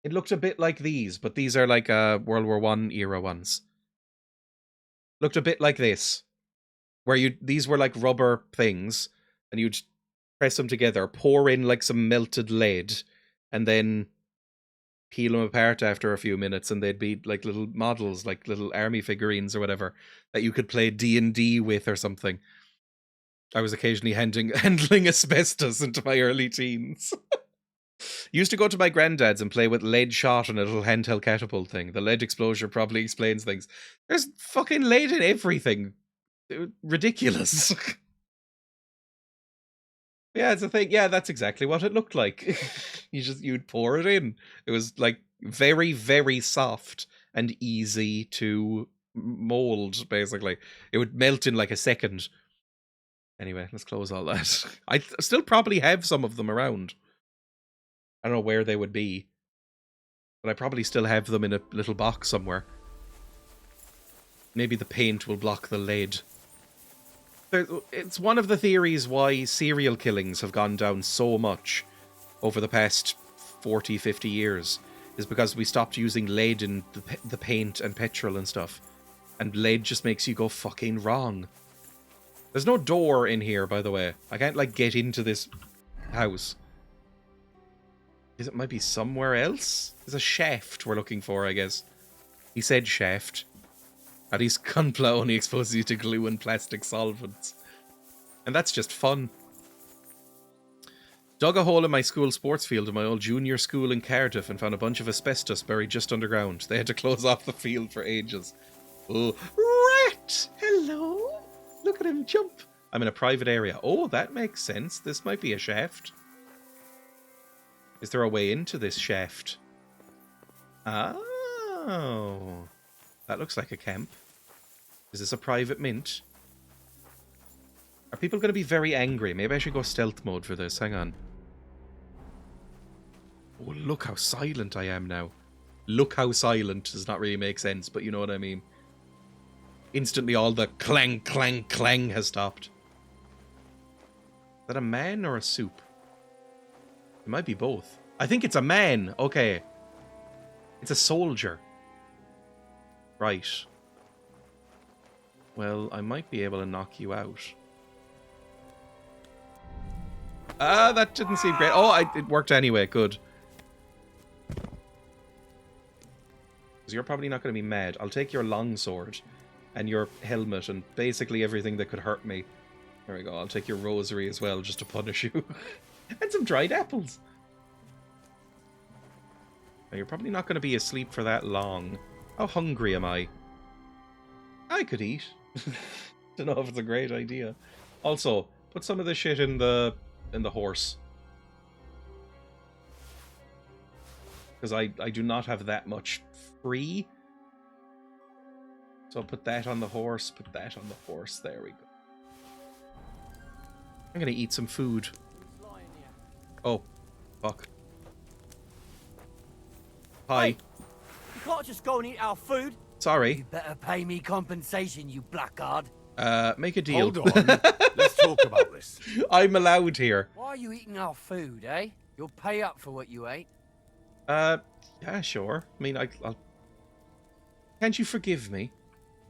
It looked a bit like these, but these are like World War One era ones. Looked a bit like this, where these were like rubber things, and you'd press them together, pour in like some melted lead, and then peel them apart after a few minutes, and they'd be like little models, like little army figurines or whatever that you could play D&D with or something. I was occasionally handling asbestos into my early teens. Used to go to my granddad's and play with lead shot and a little handheld catapult thing. The lead exposure probably explains things. There's fucking lead in everything. Ridiculous. Yeah, it's a thing. Yeah, that's exactly what it looked like. You'd pour it in. It was like very, very soft and easy to mold, basically. It would melt in like a second. Anyway, let's close all that. I still probably have some of them around. I don't know where they would be, but I probably still have them in a little box somewhere. Maybe the paint will block the lead. It's one of the theories why serial killings have gone down so much over the past 40, 50 years, is because we stopped using lead in the paint and petrol and stuff. And lead just makes you go fucking wrong. There's no door in here, by the way. I can't, like, get into this house. It might be somewhere else? There's a shaft we're looking for, I guess. He said shaft. At least gunpla only exposes you to glue and plastic solvents. And that's just fun. Dug a hole in my school sports field in my old junior school in Cardiff and found a bunch of asbestos buried just underground. They had to close off the field for ages. Oh, rat! Hello? Look at him jump. I'm in a private area. Oh, that makes sense. This might be a shaft. Is there a way into this shaft? Oh. That looks like a camp. Is this a private mint? Are people going to be very angry? Maybe I should go stealth mode for this. Hang on. Oh, look how silent I am now. Look how silent does not really make sense, but you know what I mean. Instantly all the clang, clang, clang has stopped. Is that a man or a soup? It might be both. I think it's a man. Okay. It's a soldier. Right. Well, I might be able to knock you out. Ah, that didn't seem great. Oh, it worked anyway. Good. Because you're probably not going to be mad. I'll take your longsword and your helmet and basically everything that could hurt me. There we go. I'll take your rosary as well just to punish you. And some dried apples. Now, you're probably not going to be asleep for that long. How hungry am I? I could eat. Don't know if it's a great idea. Also, put some of this shit in the horse. Because I do not have that much free. So I'll put that on the horse, put that on the horse. There we go. I'm going to eat some food. Oh, fuck. Hi.
Hey, you can't just go and eat our food.
Sorry.
You better pay me compensation, you blackguard.
Make a deal.
Hold on.
Let's talk about this.
I'm allowed here.
Why are you eating our food, eh? You'll pay up for what you ate.
Yeah, sure. I mean, I'll... Can't you forgive me?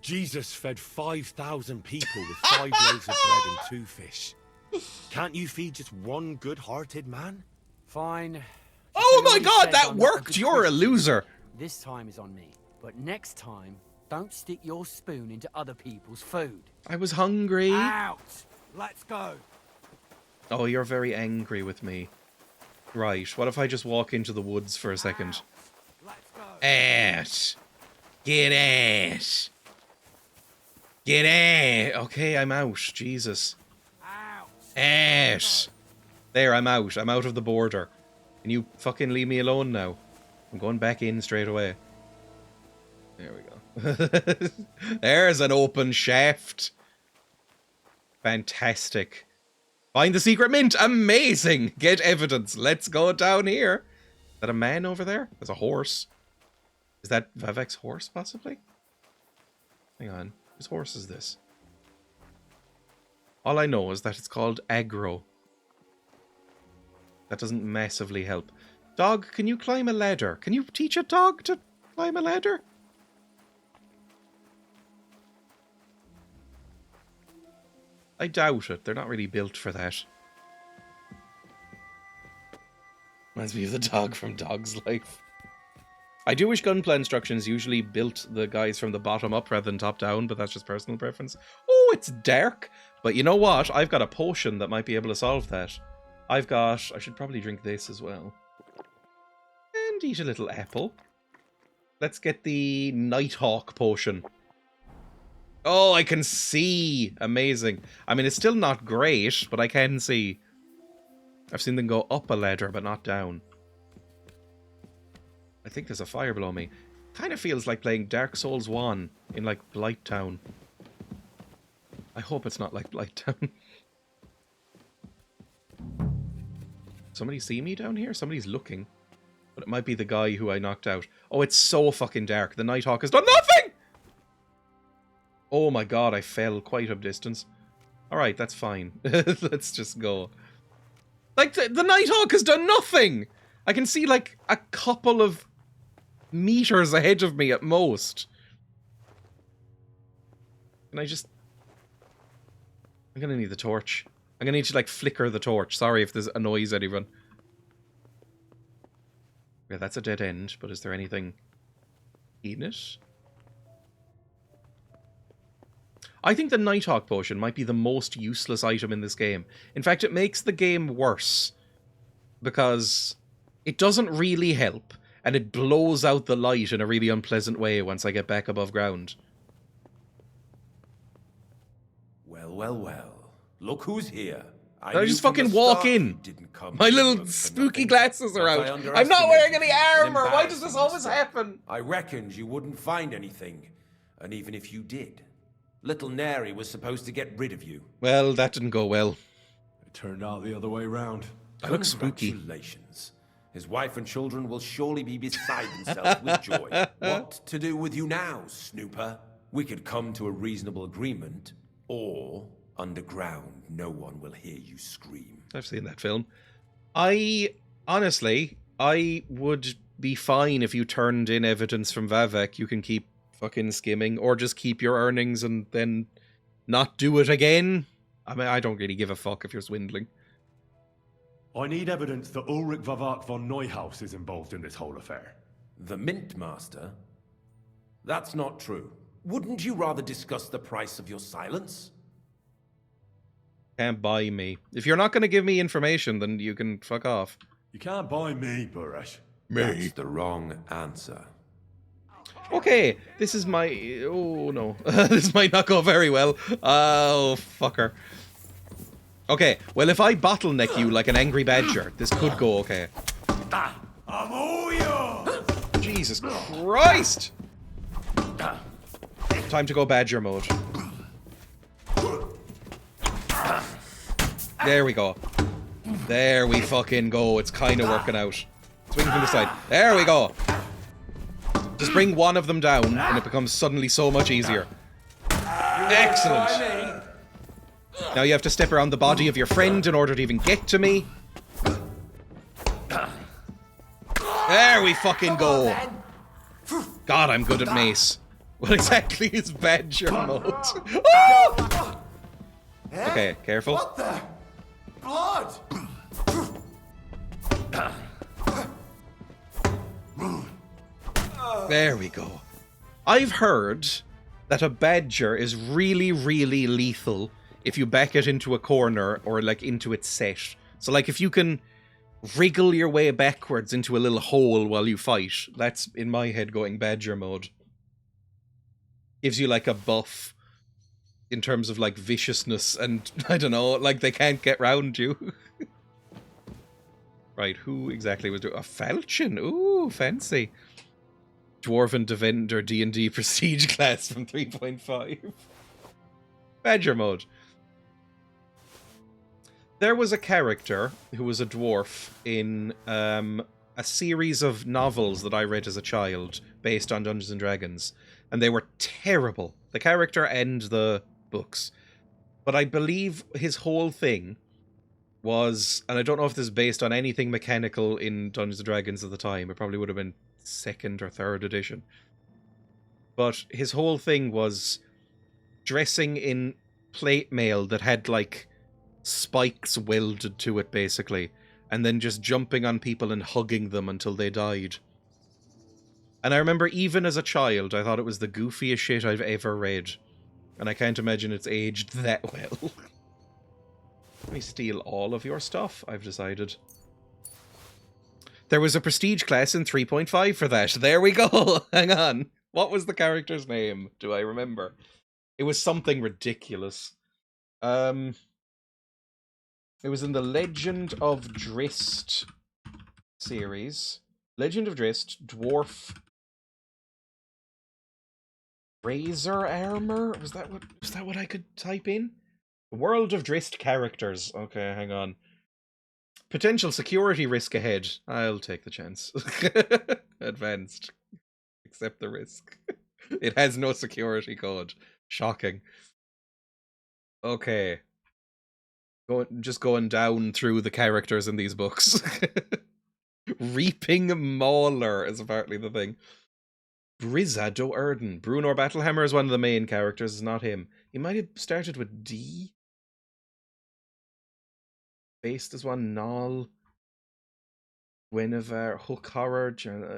Jesus fed 5,000 people with 5 loaves of bread and 2 fish. Can't you feed just one good-hearted man?
Fine.
Oh my god, that worked! You're a loser!
This time is on me. But next time, don't stick your spoon into other people's food.
I was hungry.
Out! Let's go.
Oh, you're very angry with me. Right, what if I just walk into the woods for a second?
Let's go.
Out! Get out! Get out! Okay, I'm out. Jesus. Out! There, I'm out. I'm out of the border. Can you fucking leave me alone now? I'm going back in straight away. There we go. There's an open shaft. Fantastic. Find the secret mint. Amazing. Get evidence. Let's go down here. Is that a man over there? There's a horse. Is that Vivek's horse, possibly? Hang on. Whose horse is this? All I know is that it's called aggro. That doesn't massively help. Dog, can you climb a ladder? Can you teach a dog to climb a ladder? I doubt it. They're not really built for that. Reminds me of the dog from Dog's Life. I do wish Gunpla instructions usually built the guys from the bottom up rather than top down, but that's just personal preference. Oh, it's dark! But you know what? I've got a potion that might be able to solve that. I should probably drink this as well. And eat a little apple. Let's get the Nighthawk potion. Oh, I can see! Amazing. I mean, it's still not great, but I can see. I've seen them go up a ladder, but not down. I think there's a fire below me. Kind of feels like playing Dark Souls 1 in, like, Blighttown. I hope it's not like Blighttown. Somebody see me down here? Somebody's looking. But it might be the guy who I knocked out. Oh, it's so fucking dark. The Nighthawk has done nothing! Oh my god, I fell quite a distance. Alright, that's fine. Let's just go. Like, the Nighthawk has done nothing! I can see, like, a couple of meters ahead of me at most. Can I just... I'm gonna need the torch. I'm gonna need to, like, flicker the torch. Sorry if this annoys anyone. Yeah, that's a dead end, but is there anything in it? I think the Nighthawk potion might be the most useless item in this game. In fact, it makes the game worse. Because it doesn't really help. And it blows out the light in a really unpleasant way once I get back above ground.
Well, well, well. Look who's here.
I just fucking walk in. My little spooky glasses are out. I'm not wearing any armor. Why does this always happen?
I reckoned you wouldn't find anything. And even if you did, little Neri was supposed to get rid of you.
Well, that didn't go well.
It turned out the other way round.
I look spooky.
Congratulations. His wife and children will surely be beside themselves with joy. What to do with you now, Snooper? We could come to a reasonable agreement, or underground, no one will hear you scream.
I've seen that film. Honestly, I would be fine if you turned in evidence from Vavek. You can keep fucking skimming, or just keep your earnings and then not do it again. I mean, I don't really give a fuck if you're swindling.
I need evidence that Ulrich Vavak von Neuhaus is involved in this whole affair.
The Mint Master? That's not true. Wouldn't you rather discuss the price of your silence?
Can't buy me. If you're not going to give me information, then you can fuck off.
You can't buy me, Buresh.
That's the wrong answer.
Okay, this is my... Oh, no. This might not go very well. Oh, fucker. Okay, well, if I bottleneck you like an angry badger, this could go okay. Jesus Christ! Time to go badger mode. There we go. There we fucking go. It's kind of working out. Swing from the side. There we go. Just bring one of them down, and it becomes suddenly so much easier. Excellent. Now you have to step around the body of your friend in order to even get to me. There we fucking go. God, I'm good at mace. What exactly is badger mode? Oh! Okay, careful.
What the? Blood!
There we go. I've heard that a badger is really, really lethal if you back it into a corner or, like, into its set. So, like, if you can wriggle your way backwards into a little hole while you fight, that's, in my head, going badger mode. Gives you, like, a buff in terms of, like, viciousness and, I don't know, like, they can't get round you. Right, who exactly was doing... A falchion? Ooh, fancy. Dwarven Defender D&D Prestige class from 3.5. Badger mode. There was a character who was a dwarf in a series of novels that I read as a child based on Dungeons & Dragons, and they were terrible. The character and the books. But I believe his whole thing was, and I don't know if this is based on anything mechanical in Dungeons & Dragons at the time, it probably would have been 2nd or 3rd edition. But his whole thing was dressing in plate mail that had, like, spikes welded to it, basically, and then just jumping on people and hugging them until they died. And I remember even as a child, I thought it was the goofiest shit I've ever read. And I can't imagine it's aged that well. Let me steal all of your stuff, I've decided. There was a prestige class in 3.5 for that. There we go. Hang on. What was the character's name? Do I remember? It was something ridiculous. It was in the Legend of Drist series. Legend of Drist, Dwarf Razor Armor? Was that what I could type in? World of Drist characters. Okay, hang on. Potential security risk ahead. I'll take the chance. Advanced. Accept the risk. It has no security code. Shocking. Okay. Just going down through the characters in these books. Reaping Mauler is apparently the thing. Brizza do Erden. Brunor Battlehammer is one of the main characters, it's not him. He might have started with D. Based as one, Nall. Guinevere, Hook Horror.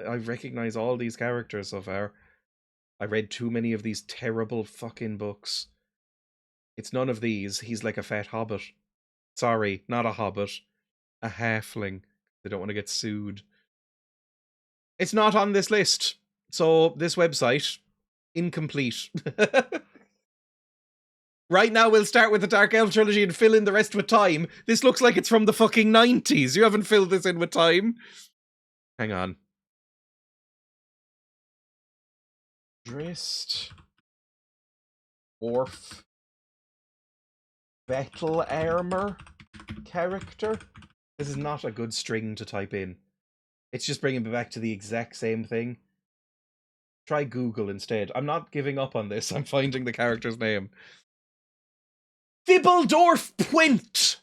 I recognize all these characters so far. I read too many of these terrible fucking books. It's none of these. He's like a fat hobbit. Sorry, not a hobbit. A halfling. They don't want to get sued. It's not on this list. So, this website, incomplete. Right now, we'll start with the Dark Elf trilogy and fill in the rest with time. This looks like it's from the fucking 90s. You haven't filled this in with time. Hang on. Drist. Dwarf. Battle Armor. Character. This is not a good string to type in. It's just bringing me back to the exact same thing. Try Google instead. I'm not giving up on this. I'm finding the character's name. Thibbledorf Pwent!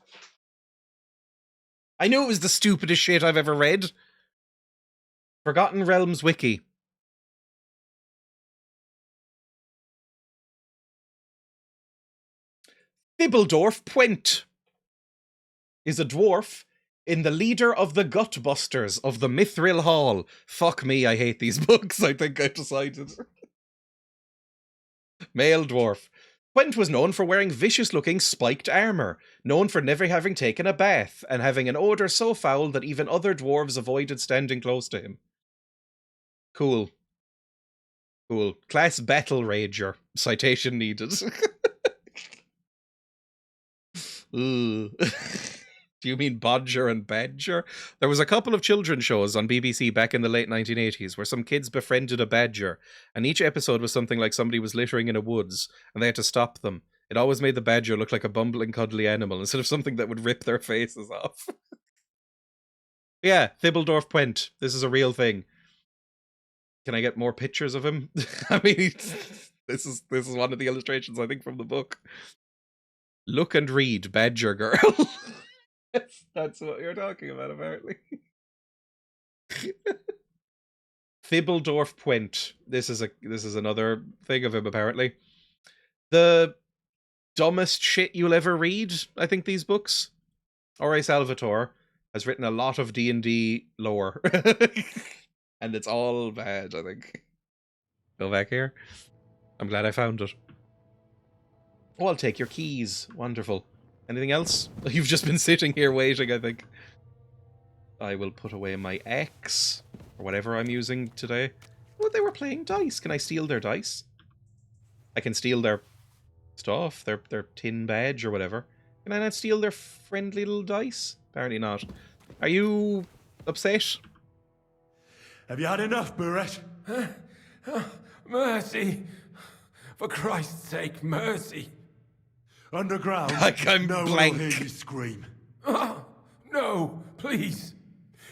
I knew it was the stupidest shit I've ever read. Forgotten Realms Wiki. Thibbledorf Pwent is a dwarf in the leader of the Gutbusters of the Mithril Hall. Fuck me, I hate these books, I think I've decided. Male dwarf. Gwent was known for wearing vicious-looking spiked armour, known for never having taken a bath, and having an odour so foul that even other dwarves avoided standing close to him. Cool. Cool. Class Battle Rager. Citation needed. Ooh. Do you mean Bodger and Badger? There was a couple of children's shows on BBC back in the late 1980s where some kids befriended a badger, and each episode was something like somebody was littering in a woods, and they had to stop them. It always made the badger look like a bumbling, cuddly animal instead of something that would rip their faces off. Yeah, Thibbledorf Pwent. This is a real thing. Can I get more pictures of him? I mean, this is one of the illustrations, I think, from the book. Look and read, Badger Girl. That's what you're talking about, apparently. Thibbledorf Pwent. This is another thing of him, apparently. The dumbest shit you'll ever read, I think, these books. R.A. Salvatore has written a lot of D&D lore. And it's all bad, I think. Go back here. I'm glad I found it. Oh, I'll take your keys. Wonderful. Anything else? You've just been sitting here waiting, I think. I will put away my axe, or whatever I'm using today. Oh, they were playing dice. Can I steal their dice? I can steal their stuff, their tin badge or whatever. Can I not steal their friendly little dice? Apparently not. Are you upset?
Have you had enough, Buret? Mercy! For Christ's sake, mercy!
Underground,
I'm
no one
blank.
will hear you scream.
No, please.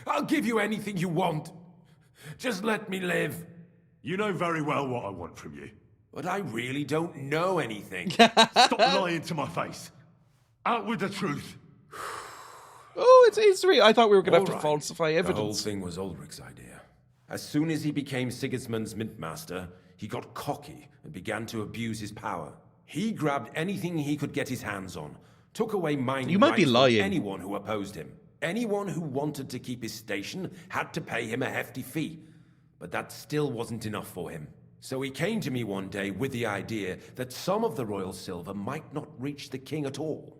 I'll give you anything you want. Just let me live.
You know very well what I want from you.
But I really don't know anything.
Stop lying to my face. Out with the truth.
Oh, it's real. I thought we were going to have to
All right.
falsify evidence.
The whole thing was Ulrich's idea. As soon as he became Sigismund's mintmaster, he got cocky and began to abuse his power. He grabbed anything he could get his hands on, took away mining
You might be
rights from
lying.
anyone who opposed him. Anyone who wanted to keep his station had to pay him a hefty fee. But that still wasn't enough for him. So he came to me one day with the idea that some of the royal silver might not reach the king at all.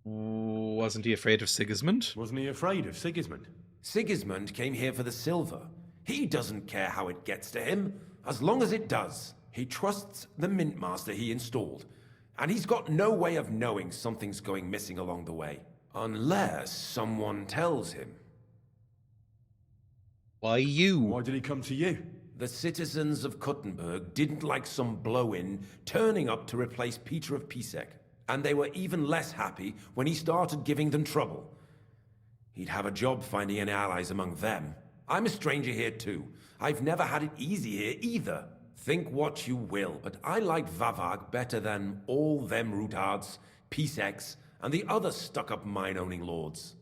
Wasn't he afraid of Sigismund?
Wasn't he afraid of Sigismund?
Sigismund came here for the silver. He doesn't care how it gets to him, as long as it does. He trusts the mintmaster he installed, and he's got no way of knowing something's going missing along the way, unless someone tells him.
Why you?
Why did he come to you?
The citizens of Kuttenberg didn't like some blow-in turning up to replace Peter of Pisek, and they were even less happy when he started giving them trouble. He'd have a job finding any allies among them. I'm a stranger here too. I've never had it easy here either. Think what you will, but I like Vavag better than all them Rutards, Piseks, and the other stuck-up mine-owning lords.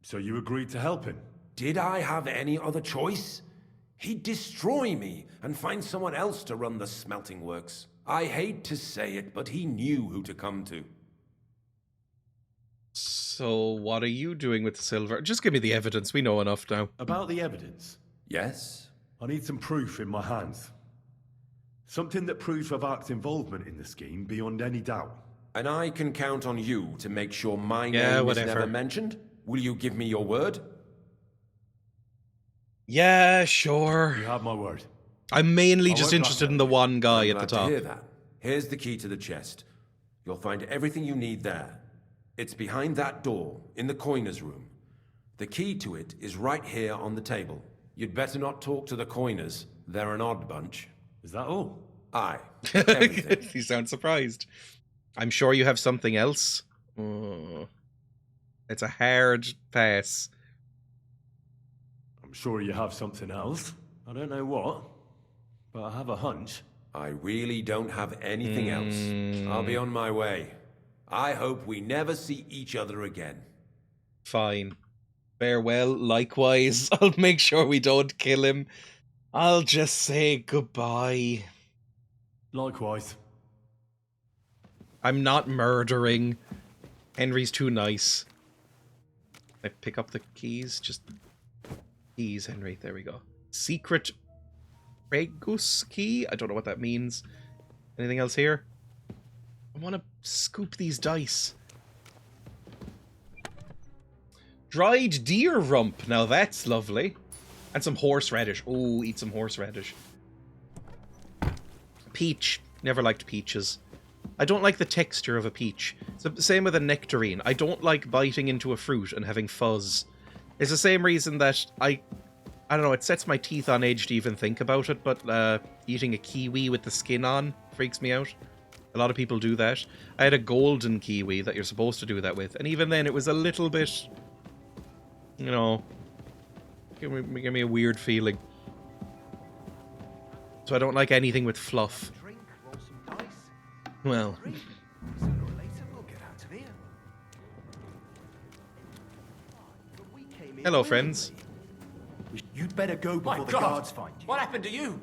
So you agreed to help him?
Did I have any other choice? He'd destroy me and find someone else to run the smelting works. I hate to say it, but he knew who to come to.
So what are you doing with the silver? Just give me the evidence. We know enough now.
About the evidence?
Yes?
I need some proof in my hands. Something that proves Vavak's involvement in the scheme beyond any doubt.
And I can count on you to make sure my
Yeah,
name
whatever.
is never mentioned? Will you give me your word?
Yeah, sure.
You have my word.
I'm mainly
I
just
won't
interested
lie.
in the one guy
I'm
at the
glad to
top.
hear that. Here's the key to the chest. You'll find everything you need there. It's behind that door, in the coiner's room. The key to it is right here on the table. You'd better not talk to the coiners. They're an odd bunch.
Is that all?
Aye. Everything.
You sound surprised. I'm sure you have something else. Oh. It's a hard pass.
I'm sure you have something else. I don't know what, but I have a hunch.
I really don't have anything else. I'll be on my way. I hope we never see each other again.
Fine. Farewell, likewise. I'll make sure we don't kill him. I'll just say goodbye.
Likewise.
I'm not murdering. Henry's too nice. I pick up the keys. Just keys, Henry. There we go. Secret Regus key? I don't know what that means. Anything else here? I want to scoop these dice. Dried deer rump. Now that's lovely. And some horseradish. Oh, eat some horseradish. Peach. Never liked peaches. I don't like the texture of a peach. It's the same with a nectarine. I don't like biting into a fruit and having fuzz. It's the same reason that I don't know, it sets my teeth on edge to even think about it, but eating a kiwi with the skin on freaks me out. A lot of people do that. I had a golden kiwi that you're supposed to do that with, and even then it was a little bit, you know, give me a weird feeling. So I don't like anything with fluff. Well. Hello, friends.
You'd better go before the guards find you.
What happened to you?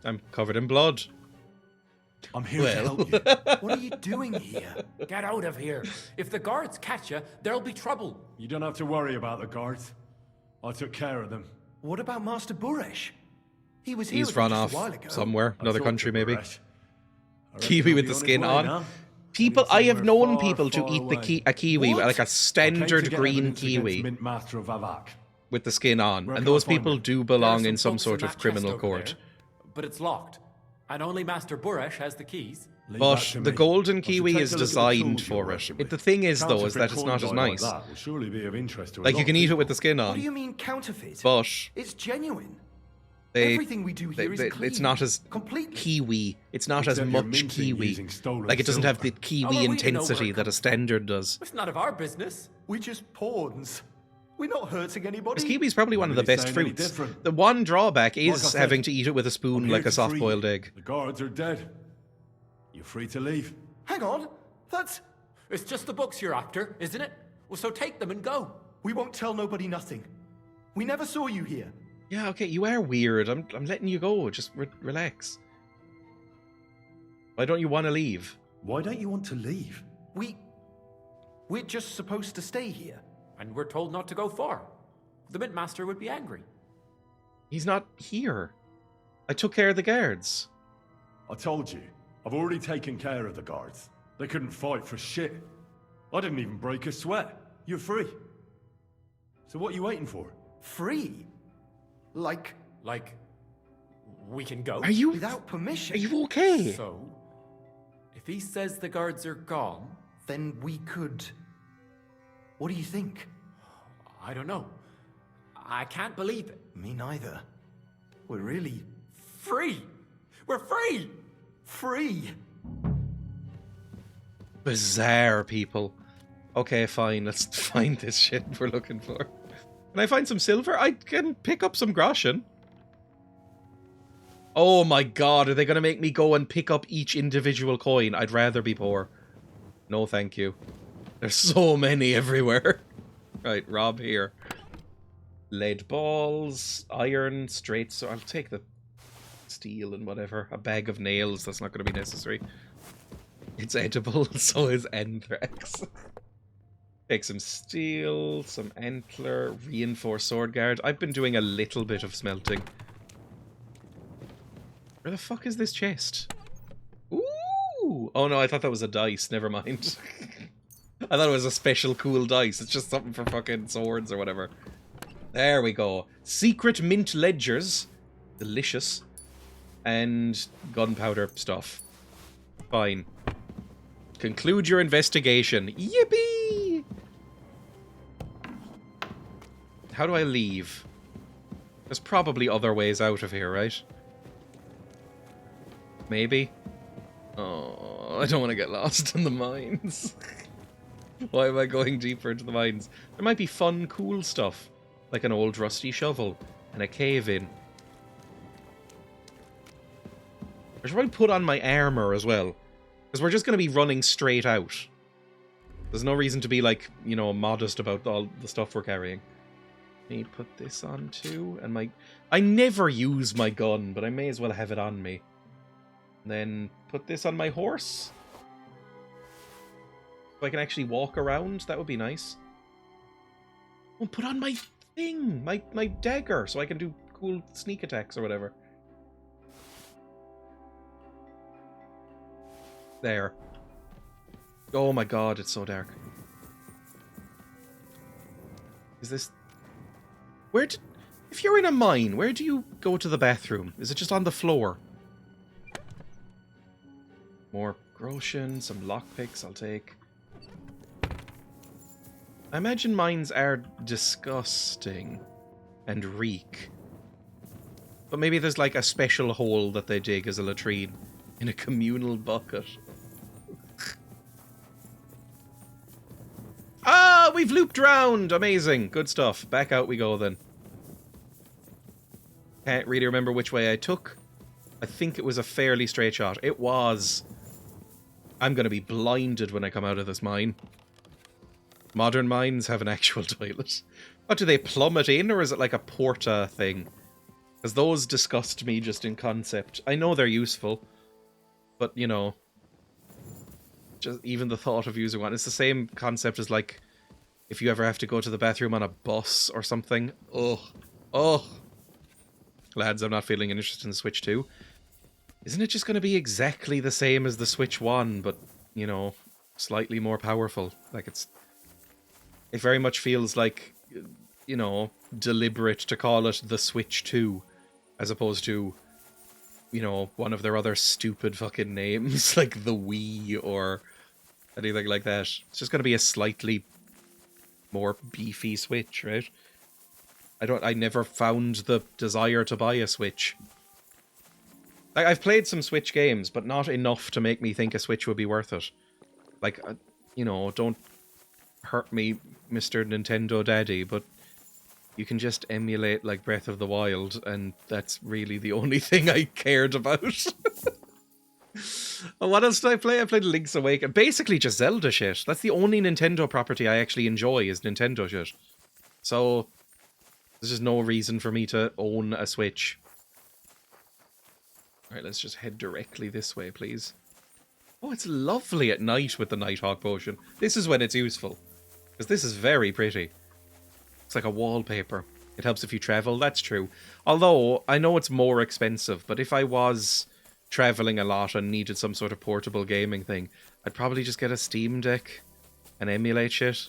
I'm covered in blood.
I'm here to help you. What are you doing here?
Get out of here. If the guards catch you, there'll be trouble.
You don't have to worry about the guards. I took care of them.
What about Master Buresh? He was here
He's
with
run
you
off
just a while ago.
somewhere, another
talked
country
to
maybe.
Buresh. I reckon
Kiwi
he'll
with
be
the
on
skin
his way
on.
now.
People, I have
Somewhere
known
far,
people to
far
eat
away.
a kiwi,
What?
like a
I came to
standard
get
green
evidence against
kiwi
Mint Master of Vavak.
with the skin on,
Where
and
can I
those
find
people
them?
do belong
There are
in some
books
sort
in
of
that
criminal
chest over
court.
there, but it's locked, and only Master Buresh has the keys.
Leave that
But
to
the
me.
golden
I should
kiwi
take
is
a look at the
designed
tools you're
for it.
working with.
The thing is, though, is
Counterfeit
that it's not as
coin die
nice.
Like that will surely be of interest to a
Like,
lot
you
of
can eat it
people.
with the skin
What do you
on,
mean counterfeit?
but
It's genuine.
they,
Everything we do here is
it's
clean.
not as
Completely.
kiwi. It's not as
Except you're
much
minting
kiwi.
using stolen
Like, it doesn't have the
silver.
kiwi
How are we to know where
intensity
it
that a standard does.
It's none of our business.
We're just pawns. We're not hurting anybody.
This kiwi's probably one of the
Nobody's
best
saying any
fruits.
different.
The one drawback
Like I
is
said,
having to eat it with a
I'm
spoon
here
like a
to free
soft-boiled
you.
egg.
The guards are dead. You're free to leave.
Hang on. That's...
It's just the books you're after, isn't it? Well, so take them and go.
We won't tell nobody nothing. We never saw you here.
Yeah, okay, you are weird. I'm letting you go. Just relax. Why don't you want to leave?
Why don't you want to leave? We're just supposed to stay here.
And we're told not to go far. The Mint Master would be angry.
He's not here. I took care of the guards.
I told you. I've already taken care of the guards. They couldn't fight for shit. I didn't even break a sweat. You're free. So what are you waiting for?
Free? Like,
we can go?
Are you...
without permission?
Are you okay?
So, if he says the guards are gone...
Then we could... What do you think?
I don't know. I can't believe it.
Me neither. We're really...
Free! We're free!
Free!
Bizarre people. Okay, fine. Let's find this shit we're looking for. Can I find some silver? I can pick up some groschen. Oh my god, are they going to make me go and pick up each individual coin? I'd rather be poor. No, thank you. There's so many everywhere. Right, rob here. Lead balls, iron, straight, so I'll take the steel and whatever. A bag of nails, that's not going to be necessary. It's edible, so is anthrax. Take some steel, some antler, reinforced sword guard. I've been doing a little bit of smelting. Where the fuck is this chest? Ooh! Oh no, I thought that was a dice. Never mind. I thought it was a special cool dice. It's just something for fucking swords or whatever. There we go. Secret mint ledgers. Delicious. And gunpowder stuff. Fine. Conclude your investigation. Yippee! How do I leave? There's probably other ways out of here, right? Maybe? Oh, I don't want to get lost in the mines. Why am I going deeper into the mines? There might be fun, cool stuff. Like an old rusty shovel and a cave-in. I should probably put on my armor as well. Because we're just going to be running straight out. There's no reason to be, like, you know, modest about all the stuff we're carrying. Need to put this on too. And my... I never use my gun, but I may as well have it on me. And then put this on my horse. So I can actually walk around. That would be nice. Oh, put on my thing. My dagger. So I can do cool sneak attacks or whatever. There. Oh my god, it's so dark. Is this... Where did... If you're in a mine, where do you go to the bathroom? Is it just on the floor? More groschen, some lockpicks I'll take. I imagine mines are disgusting and reek. But maybe there's like a special hole that they dig as a latrine in a communal bucket. Ah, we've looped round! Amazing. Good stuff. Back out we go then. Can't really remember which way I took. I think it was a fairly straight shot. It was. I'm going to be blinded when I come out of this mine. Modern mines have an actual toilet. What, do they plumb it in, or is it like a porta thing? Because those disgust me just in concept. I know they're useful, but, you know, just even the thought of using one. It's the same concept as, like, if you ever have to go to the bathroom on a bus or something. Ugh. Ugh. Lads, I'm not feeling interested in the Switch 2. Isn't it just going to be exactly the same as the Switch 1, but, you know, slightly more powerful? Like, it very much feels like, you know, deliberate to call it the Switch 2, as opposed to, you know, one of their other stupid fucking names, like the Wii or anything like that. It's just going to be a slightly more beefy Switch, right? I never found the desire to buy a Switch. Like, I've played some Switch games, but not enough to make me think a Switch would be worth it. Like, you know, don't hurt me, Mr. Nintendo Daddy, but you can just emulate like Breath of the Wild, and that's really the only thing I cared about. What else did I play? I played Link's Awakening. Basically just Zelda shit. That's the only Nintendo property I actually enjoy is Nintendo shit. So there's just no reason for me to own a Switch. Alright, let's just head directly this way, please. Oh, it's lovely at night with the Nighthawk potion. This is when it's useful. Because this is very pretty. It's like a wallpaper. It helps if you travel, that's true. Although, I know it's more expensive, but if I was traveling a lot and needed some sort of portable gaming thing, I'd probably just get a Steam Deck and emulate shit.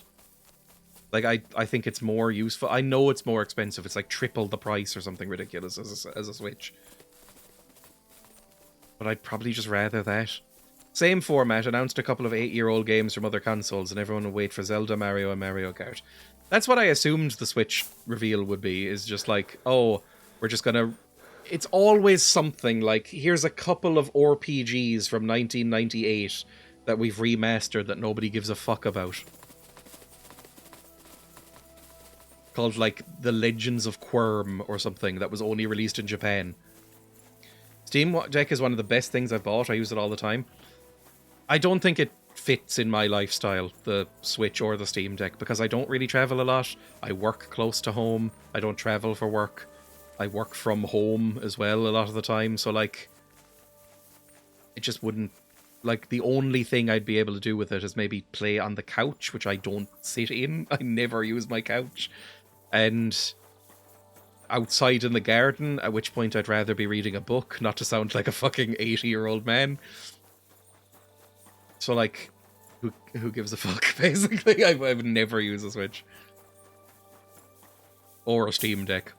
Like, I think it's more useful. I know it's more expensive. It's like triple the price or something ridiculous as a Switch. But I'd probably just rather that. Same format, announced a couple of 8-year-old games from other consoles, and everyone will wait for Zelda, Mario, and Mario Kart. That's what I assumed the Switch reveal would be, is just like, oh, we're just gonna... It's always something like, here's a couple of RPGs from 1998 that we've remastered that nobody gives a fuck about. Called, like, The Legends of Quirm or something that was only released in Japan. Steam Deck is one of the best things I've bought. I use it all the time. I don't think it fits in my lifestyle, the Switch or the Steam Deck, because I don't really travel a lot. I work close to home. I don't travel for work. I work from home as well a lot of the time, so, like, it just wouldn't... Like, the only thing I'd be able to do with it is maybe play on the couch, which I don't sit in. I never use my couch. And outside in the garden, at which point I'd rather be reading a book, not to sound like a fucking 80-year-old man. So, like, who gives a fuck, basically? I would never use a Switch. Or a Steam Deck.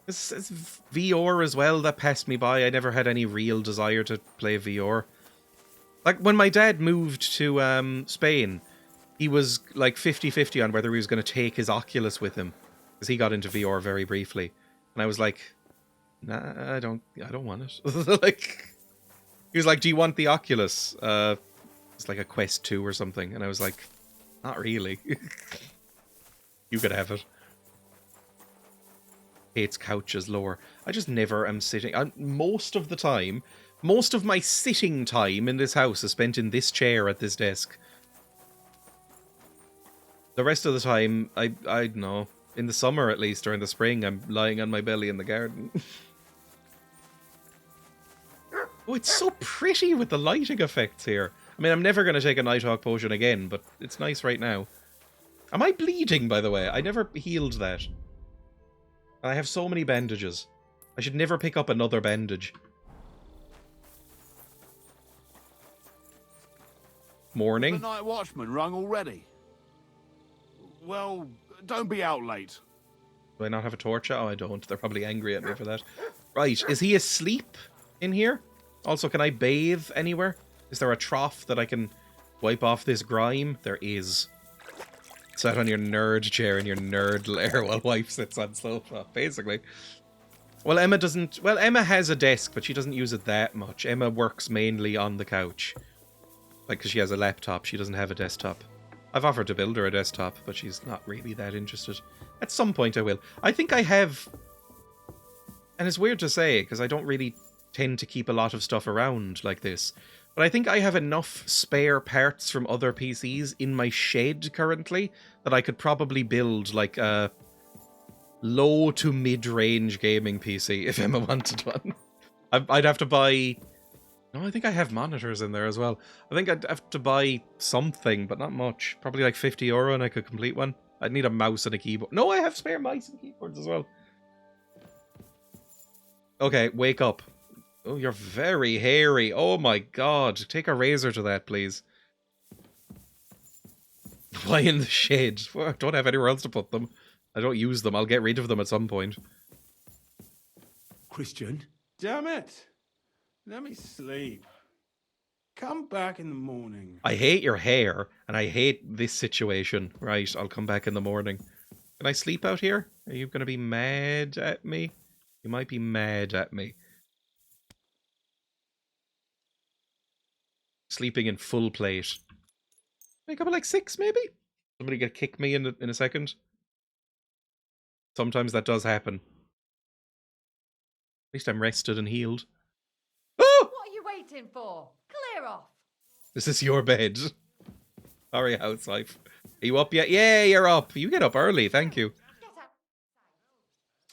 It's VR as well that passed me by. I never had any real desire to play VR. Like, when my dad moved to Spain, he was, like, 50-50 on whether he was going to take his Oculus with him. Because he got into VR very briefly. And I was like, nah, I don't want it. Like... He was like, do you want the Oculus? It's like a Quest 2 or something. And I was like, not really. You could have it. Hates couches lower. I just never am sitting. Most of the time, most of my sitting time in this house is spent in this chair at this desk. The rest of the time, I don't know. In the summer, at least, or in the spring, I'm lying on my belly in the garden. Oh, it's so pretty with the lighting effects here. I mean, I'm never going to take a Nighthawk potion again, but it's nice right now. Am I bleeding, by the way? I never healed that. I have so many bandages. I should never pick up another bandage. Morning.
The night watchman rung already. Well, don't be out late.
Do I not have a torch? Oh, I don't. They're probably angry at me for that. Right, is he asleep in here? Also, can I bathe anywhere? Is there a trough that I can wipe off this grime? There is. Sat on your nerd chair in your nerd lair while wife sits on sofa, basically. Well, Emma doesn't... Well, Emma has a desk, but she doesn't use it that much. Emma works mainly on the couch. Like, because she has a laptop, she doesn't have a desktop. I've offered to build her a desktop, but she's not really that interested. At some point I will. I think I have... And it's weird to say, because I don't really tend to keep a lot of stuff around like this. But I think I have enough spare parts from other PCs in my shed currently that I could probably build like a low to mid-range gaming PC if Emma wanted one. I'd have to buy... No, I think I have monitors in there as well. I think I'd have to buy something, but not much. Probably like €50 and I could complete one. I'd need a mouse and a keyboard. No, I have spare mice and keyboards as well. Okay, wake up. Oh, you're very hairy. Oh my god. Take a razor to that, please. Why in the shed? I don't have anywhere else to put them. I don't use them. I'll get rid of them at some point.
Christian? Damn it. Let me sleep. Come back in the morning.
I hate your hair, and I hate this situation. Right, I'll come back in the morning. Can I sleep out here? Are you going to be mad at me? You might be mad at me. Sleeping in full plate. Wake up at like 6, maybe? Somebody gonna kick me in a second? Sometimes that does happen. At least I'm rested and healed.
What are you waiting for? Clear off.
This is your bed. Sorry, housewife. Are you up yet? Yeah, you're up. You get up early, thank you.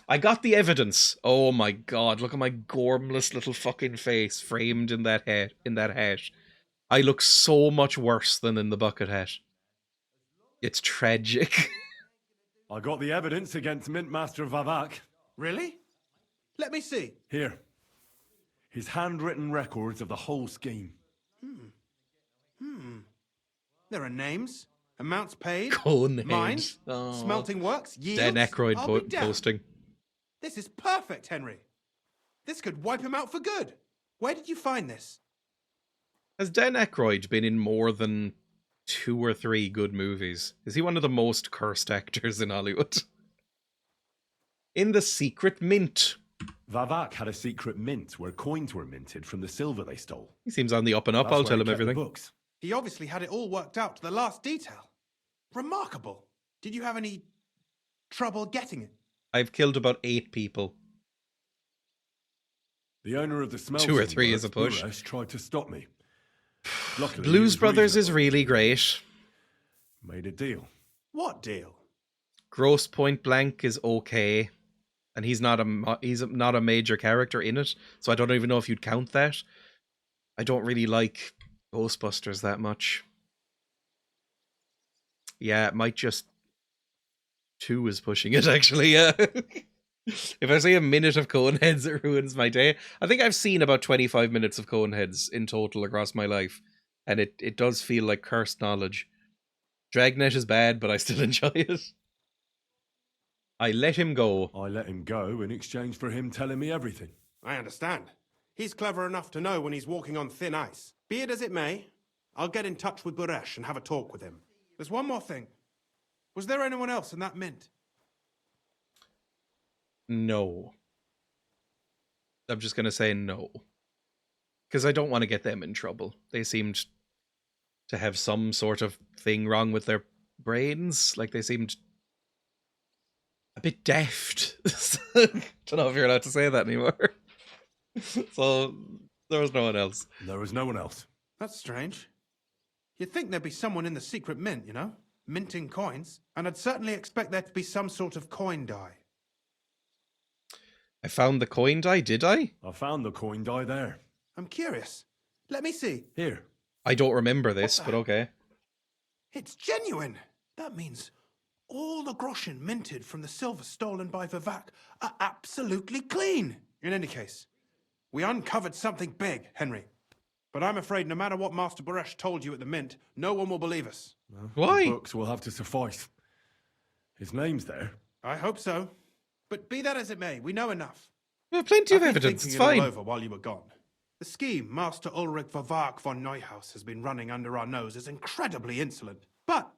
I got the evidence. Oh my god, look at my gormless little fucking face framed in that hat. I look so much worse than in the bucket hat. It's tragic.
I got the evidence against Mint Master Vavak.
Really? Let me see.
Here. His handwritten records of the whole scheme.
There are names, amounts paid,
Conehead.
mines,
Oh.
smelting works, yields.
Dan Aykroyd
I'll be damned.
posting.
This is perfect, Henry. This could wipe him out for good. Where did you find this?
Has Dan Aykroyd been in more than 2 or 3 good movies? Is he one of the most cursed actors in Hollywood? In The Secret Mint.
Vavak had a secret mint where coins were minted from the silver they stole.
He seems on the up and up,
That's
I'll
where
tell
he
him
kept the
everything.
books.
He obviously had it all worked out to the last detail. Remarkable. Did you have any trouble getting it?
I've killed about 8 people.
The owner of the smelting
2 or 3 is a
works,
push.
Buresh, tried to stop me. Luckily, he
Blues
was
Brothers is
reasonable.
really great.
Made a deal.
What deal?
Gross Point Blank is okay. And he's not a major character in it, so I don't even know if you'd count that. I don't really like Ghostbusters that much. Yeah, it might just 2 is pushing it, actually, yeah. If I see a minute of Coneheads, it ruins my day. I think I've seen about 25 minutes of Coneheads in total across my life, and it does feel like cursed knowledge. Dragnet is bad, but I still enjoy it. I let him go.
I let him go in exchange for him telling me everything.
I understand. He's clever enough to know when he's walking on thin ice. Be it as it may, I'll get in touch with Buresh and have a talk with him. There's one more thing. Was there anyone else in that mint?
No. I'm just going to say no. Because I don't want to get them in trouble. They seemed to have some sort of thing wrong with their brains. Like, they seemed a bit daft. Don't know if you're allowed to say that anymore. So, there was no one else.
There was no one else.
That's strange. You'd think there'd be someone in the secret mint, you know? Minting coins. And I'd certainly expect there to be some sort of coin die.
I found the coin die, did I?
I found the coin die there.
I'm curious. Let me see.
Here.
I don't remember this, but okay.
It's genuine. That means all the groschen minted from the silver stolen by Vivak are absolutely clean. In any case, we uncovered something big, Henry. But I'm afraid no matter what Master Buresh told you at the mint, no one will believe us.
Why?
The books will have to suffice. His name's there.
I hope so. But be that as it may, we know enough.
We have plenty of
I've been
evidence,
thinking
it's
it all
fine.
over while you were gone. The scheme Master Ulrich Vavak von Neuhaus has been running under our nose is incredibly insolent. But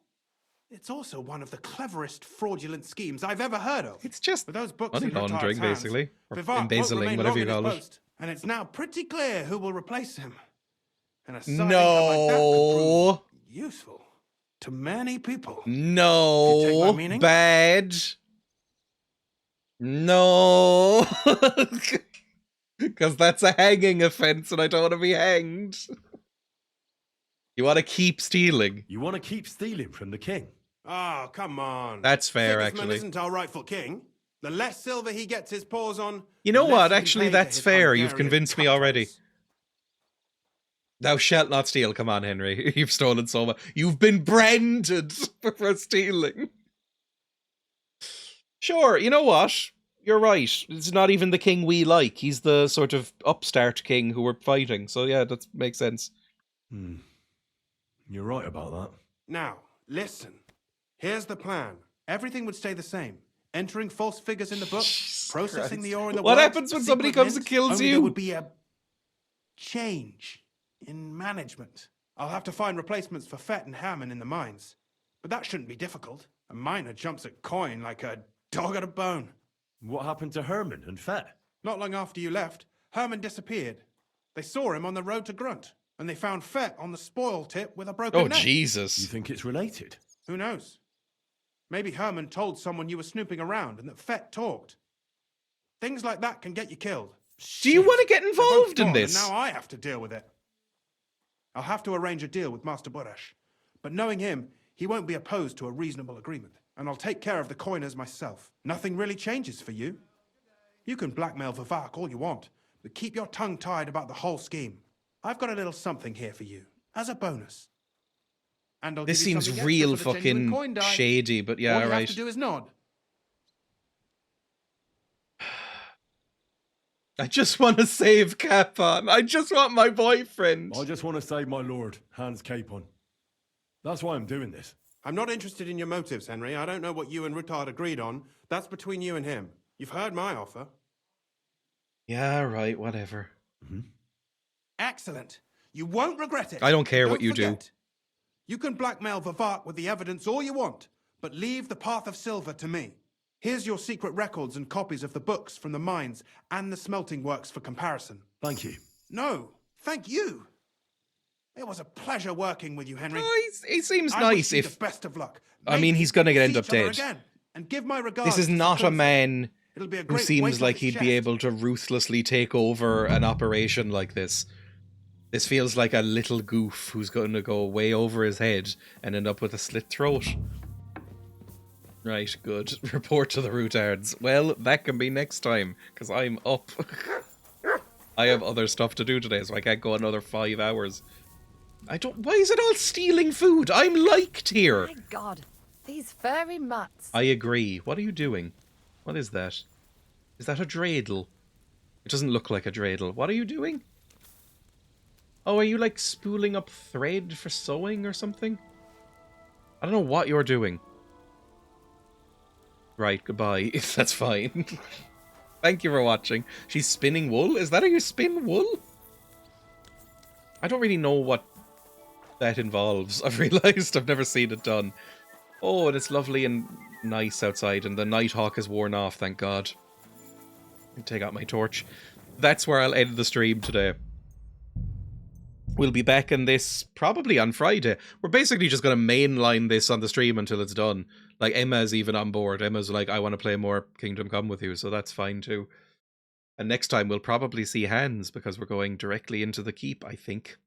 it's also one of the cleverest fraudulent schemes I've ever heard of.
It's just
with those books
money
in Lothard's
laundering,
hands,
basically. Or
Vivak won't
embezzling,
remain
whatever
long
you
in his
call it.
post, and it's now pretty clear who will replace him. And a side
No.
income like that could prove useful to many people.
No.
Do you take my meaning?
Bad. No. Because that's a hanging offense and I don't want to be hanged. You want to keep stealing?
You want to keep stealing from the king?
Oh, come on.
That's fair,
Sigismund
actually.
isn't our rightful king. The less silver he gets his paws on,
You know
the less
what?
he can
Actually,
pay to
that's
his
fair. You've
Hungarian
convinced me already. Thou shalt not steal. Come on, Henry. You've stolen so much. You've been branded for stealing. Sure, you know what? You're right. It's not even the king we like. He's the sort of upstart king who we're fighting. So yeah, that makes sense.
You're right about that.
Now, listen. Here's the plan. Everything would stay the same. Entering false figures in the book, processing the ore in the
What
works,
happens when somebody
secret
comes and
mint,
kills
only
you?
There would be a change in management. I'll have to find replacements for Fett and Hammond in the mines. But that shouldn't be difficult. A miner jumps at coin like a dog at a bone.
What happened to Herman and Fett?
Not long after you left, Herman disappeared. They saw him on the road to Grunt, and they found Fett on the spoil tip with a broken
Oh,
neck.
Jesus.
You think it's related?
Who knows? Maybe Herman told someone you were snooping around and that Fett talked. Things like that can get you killed.
Do you want to get
They're both
involved in
gone,
this?
And now I have to deal with it. I'll have to arrange a deal with Master Boresh. But knowing him, he won't be opposed to a reasonable agreement. And I'll take care of the coiners myself. Nothing really changes for you. You can blackmail Vivak all you want, but keep your tongue tied about the whole scheme. I've got a little something here for you, as a bonus. And I'll
This
give you
seems
something
real
extra for the genuine coin
fucking
die.
shady, but yeah,
all you
right.
have to do is nod.
I just want to save Capon. I just want my boyfriend.
I just want to save my lord, Hans Capon. That's why I'm doing this.
I'm not interested in your motives, Henry. I don't know what you and Ruttard agreed on. That's between you and him. You've heard my offer.
Yeah, right, whatever.
Excellent. You won't regret it.
I don't care what you do.
forget, You can blackmail Vivak with the evidence all you want, but leave the Path of Silver to me. Here's your secret records and copies of the books from the mines and the smelting works for comparison.
Thank you.
No, thank you. It was a pleasure working with you, Henry.
Oh, he seems
I
nice.
wish you
If
the best of luck.
I mean,
Maybe
he's gonna
we'll
end
see
up
each other
dead.
again. And give my regards
This is
to
not a
Sir
man
It'll be a
who
great weight
seems
off
like
his
he'd be
chest.
able to ruthlessly take over an operation like this. This feels like a little goof who's going to go way over his head and end up with a slit throat. Right, good. Report to the Routards. Well, that can be next time, because I'm up. I have other stuff to do today, so I can't go another 5 hours. Why is it all stealing food? I'm liked here.
My God, these furry mutts.
I agree. What are you doing? What is that? Is that a dreidel? It doesn't look like a dreidel. What are you doing? Oh, are you like spooling up thread for sewing or something? I don't know what you're doing. Right, goodbye. That's fine. Thank you for watching. She's spinning wool? Is that how you spin wool? I don't really know what that involves. I've realised I've never seen it done. Oh, and it's lovely and nice outside, and the Nighthawk is worn off, thank God. Take out my torch. That's where I'll end the stream today. We'll be back in this probably on Friday. We're basically just going to mainline this on the stream until it's done. Like, Emma's even on board. Emma's like, I want to play more Kingdom Come with you, so that's fine too. And next time we'll probably see Hans, because we're going directly into the keep, I think.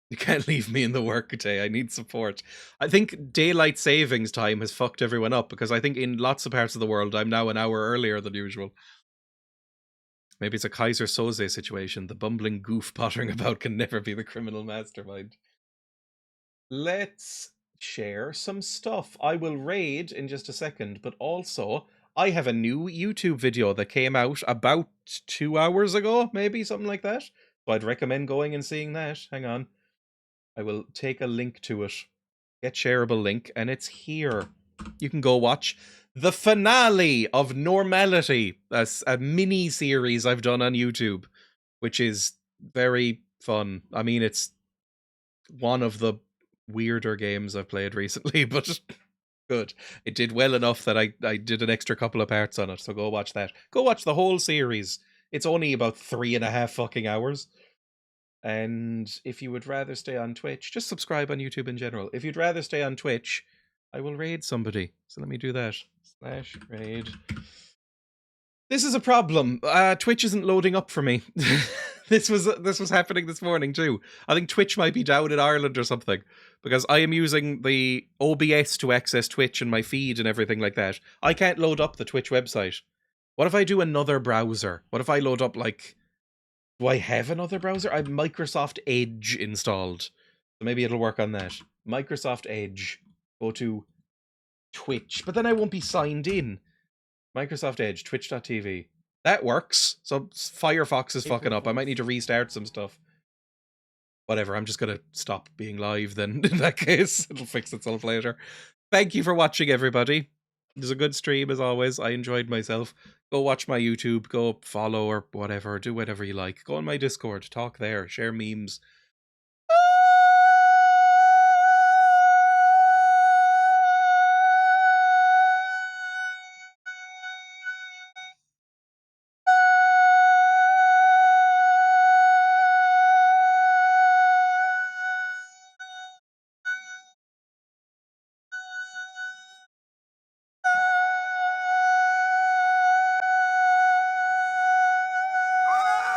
You can't leave me in the workday. I need support. I think daylight savings time has fucked everyone up, because I think in lots of parts of the world I'm now an hour earlier than usual. Maybe it's a Kaiser Soze situation. The bumbling goof pottering about can never be the criminal mastermind. Let's share some stuff. I will raid in just a second, but also I have a new YouTube video that came out about 2 hours ago, maybe, something like that. So I'd recommend going and seeing that. Hang on. I will take a link to it. Get shareable link, and it's here. You can go watch the finale of Normality, a mini-series I've done on YouTube, which is very fun. I mean, it's one of the weirder games I've played recently, but good. It did well enough that I did an extra couple of parts on it, so go watch that. Go watch the whole series. It's only about 3.5 fucking hours. And if you would rather stay on Twitch, just subscribe on YouTube in general. If you'd rather stay on Twitch, I will raid somebody. So let me do that. /raid. This is a problem. Twitch isn't loading up for me. This was happening this morning too. I think Twitch might be down in Ireland or something, because I am using the OBS to access Twitch and my feed and everything like that. I can't load up the Twitch website. What if I do another browser? What if I load up, like... Do I have another browser? I have Microsoft Edge installed. So maybe it'll work on that. Microsoft Edge. Go to Twitch. But then I won't be signed in. Microsoft Edge, twitch.tv. That works. So Firefox is fucking up. I might need to restart some stuff. Whatever, I'm just going to stop being live then. In that case, it'll fix itself later. Thank you for watching, everybody. It was a good stream, as always. I enjoyed myself. Go watch my YouTube. Go follow or whatever. Do whatever you like. Go on my Discord. Talk there. Share memes.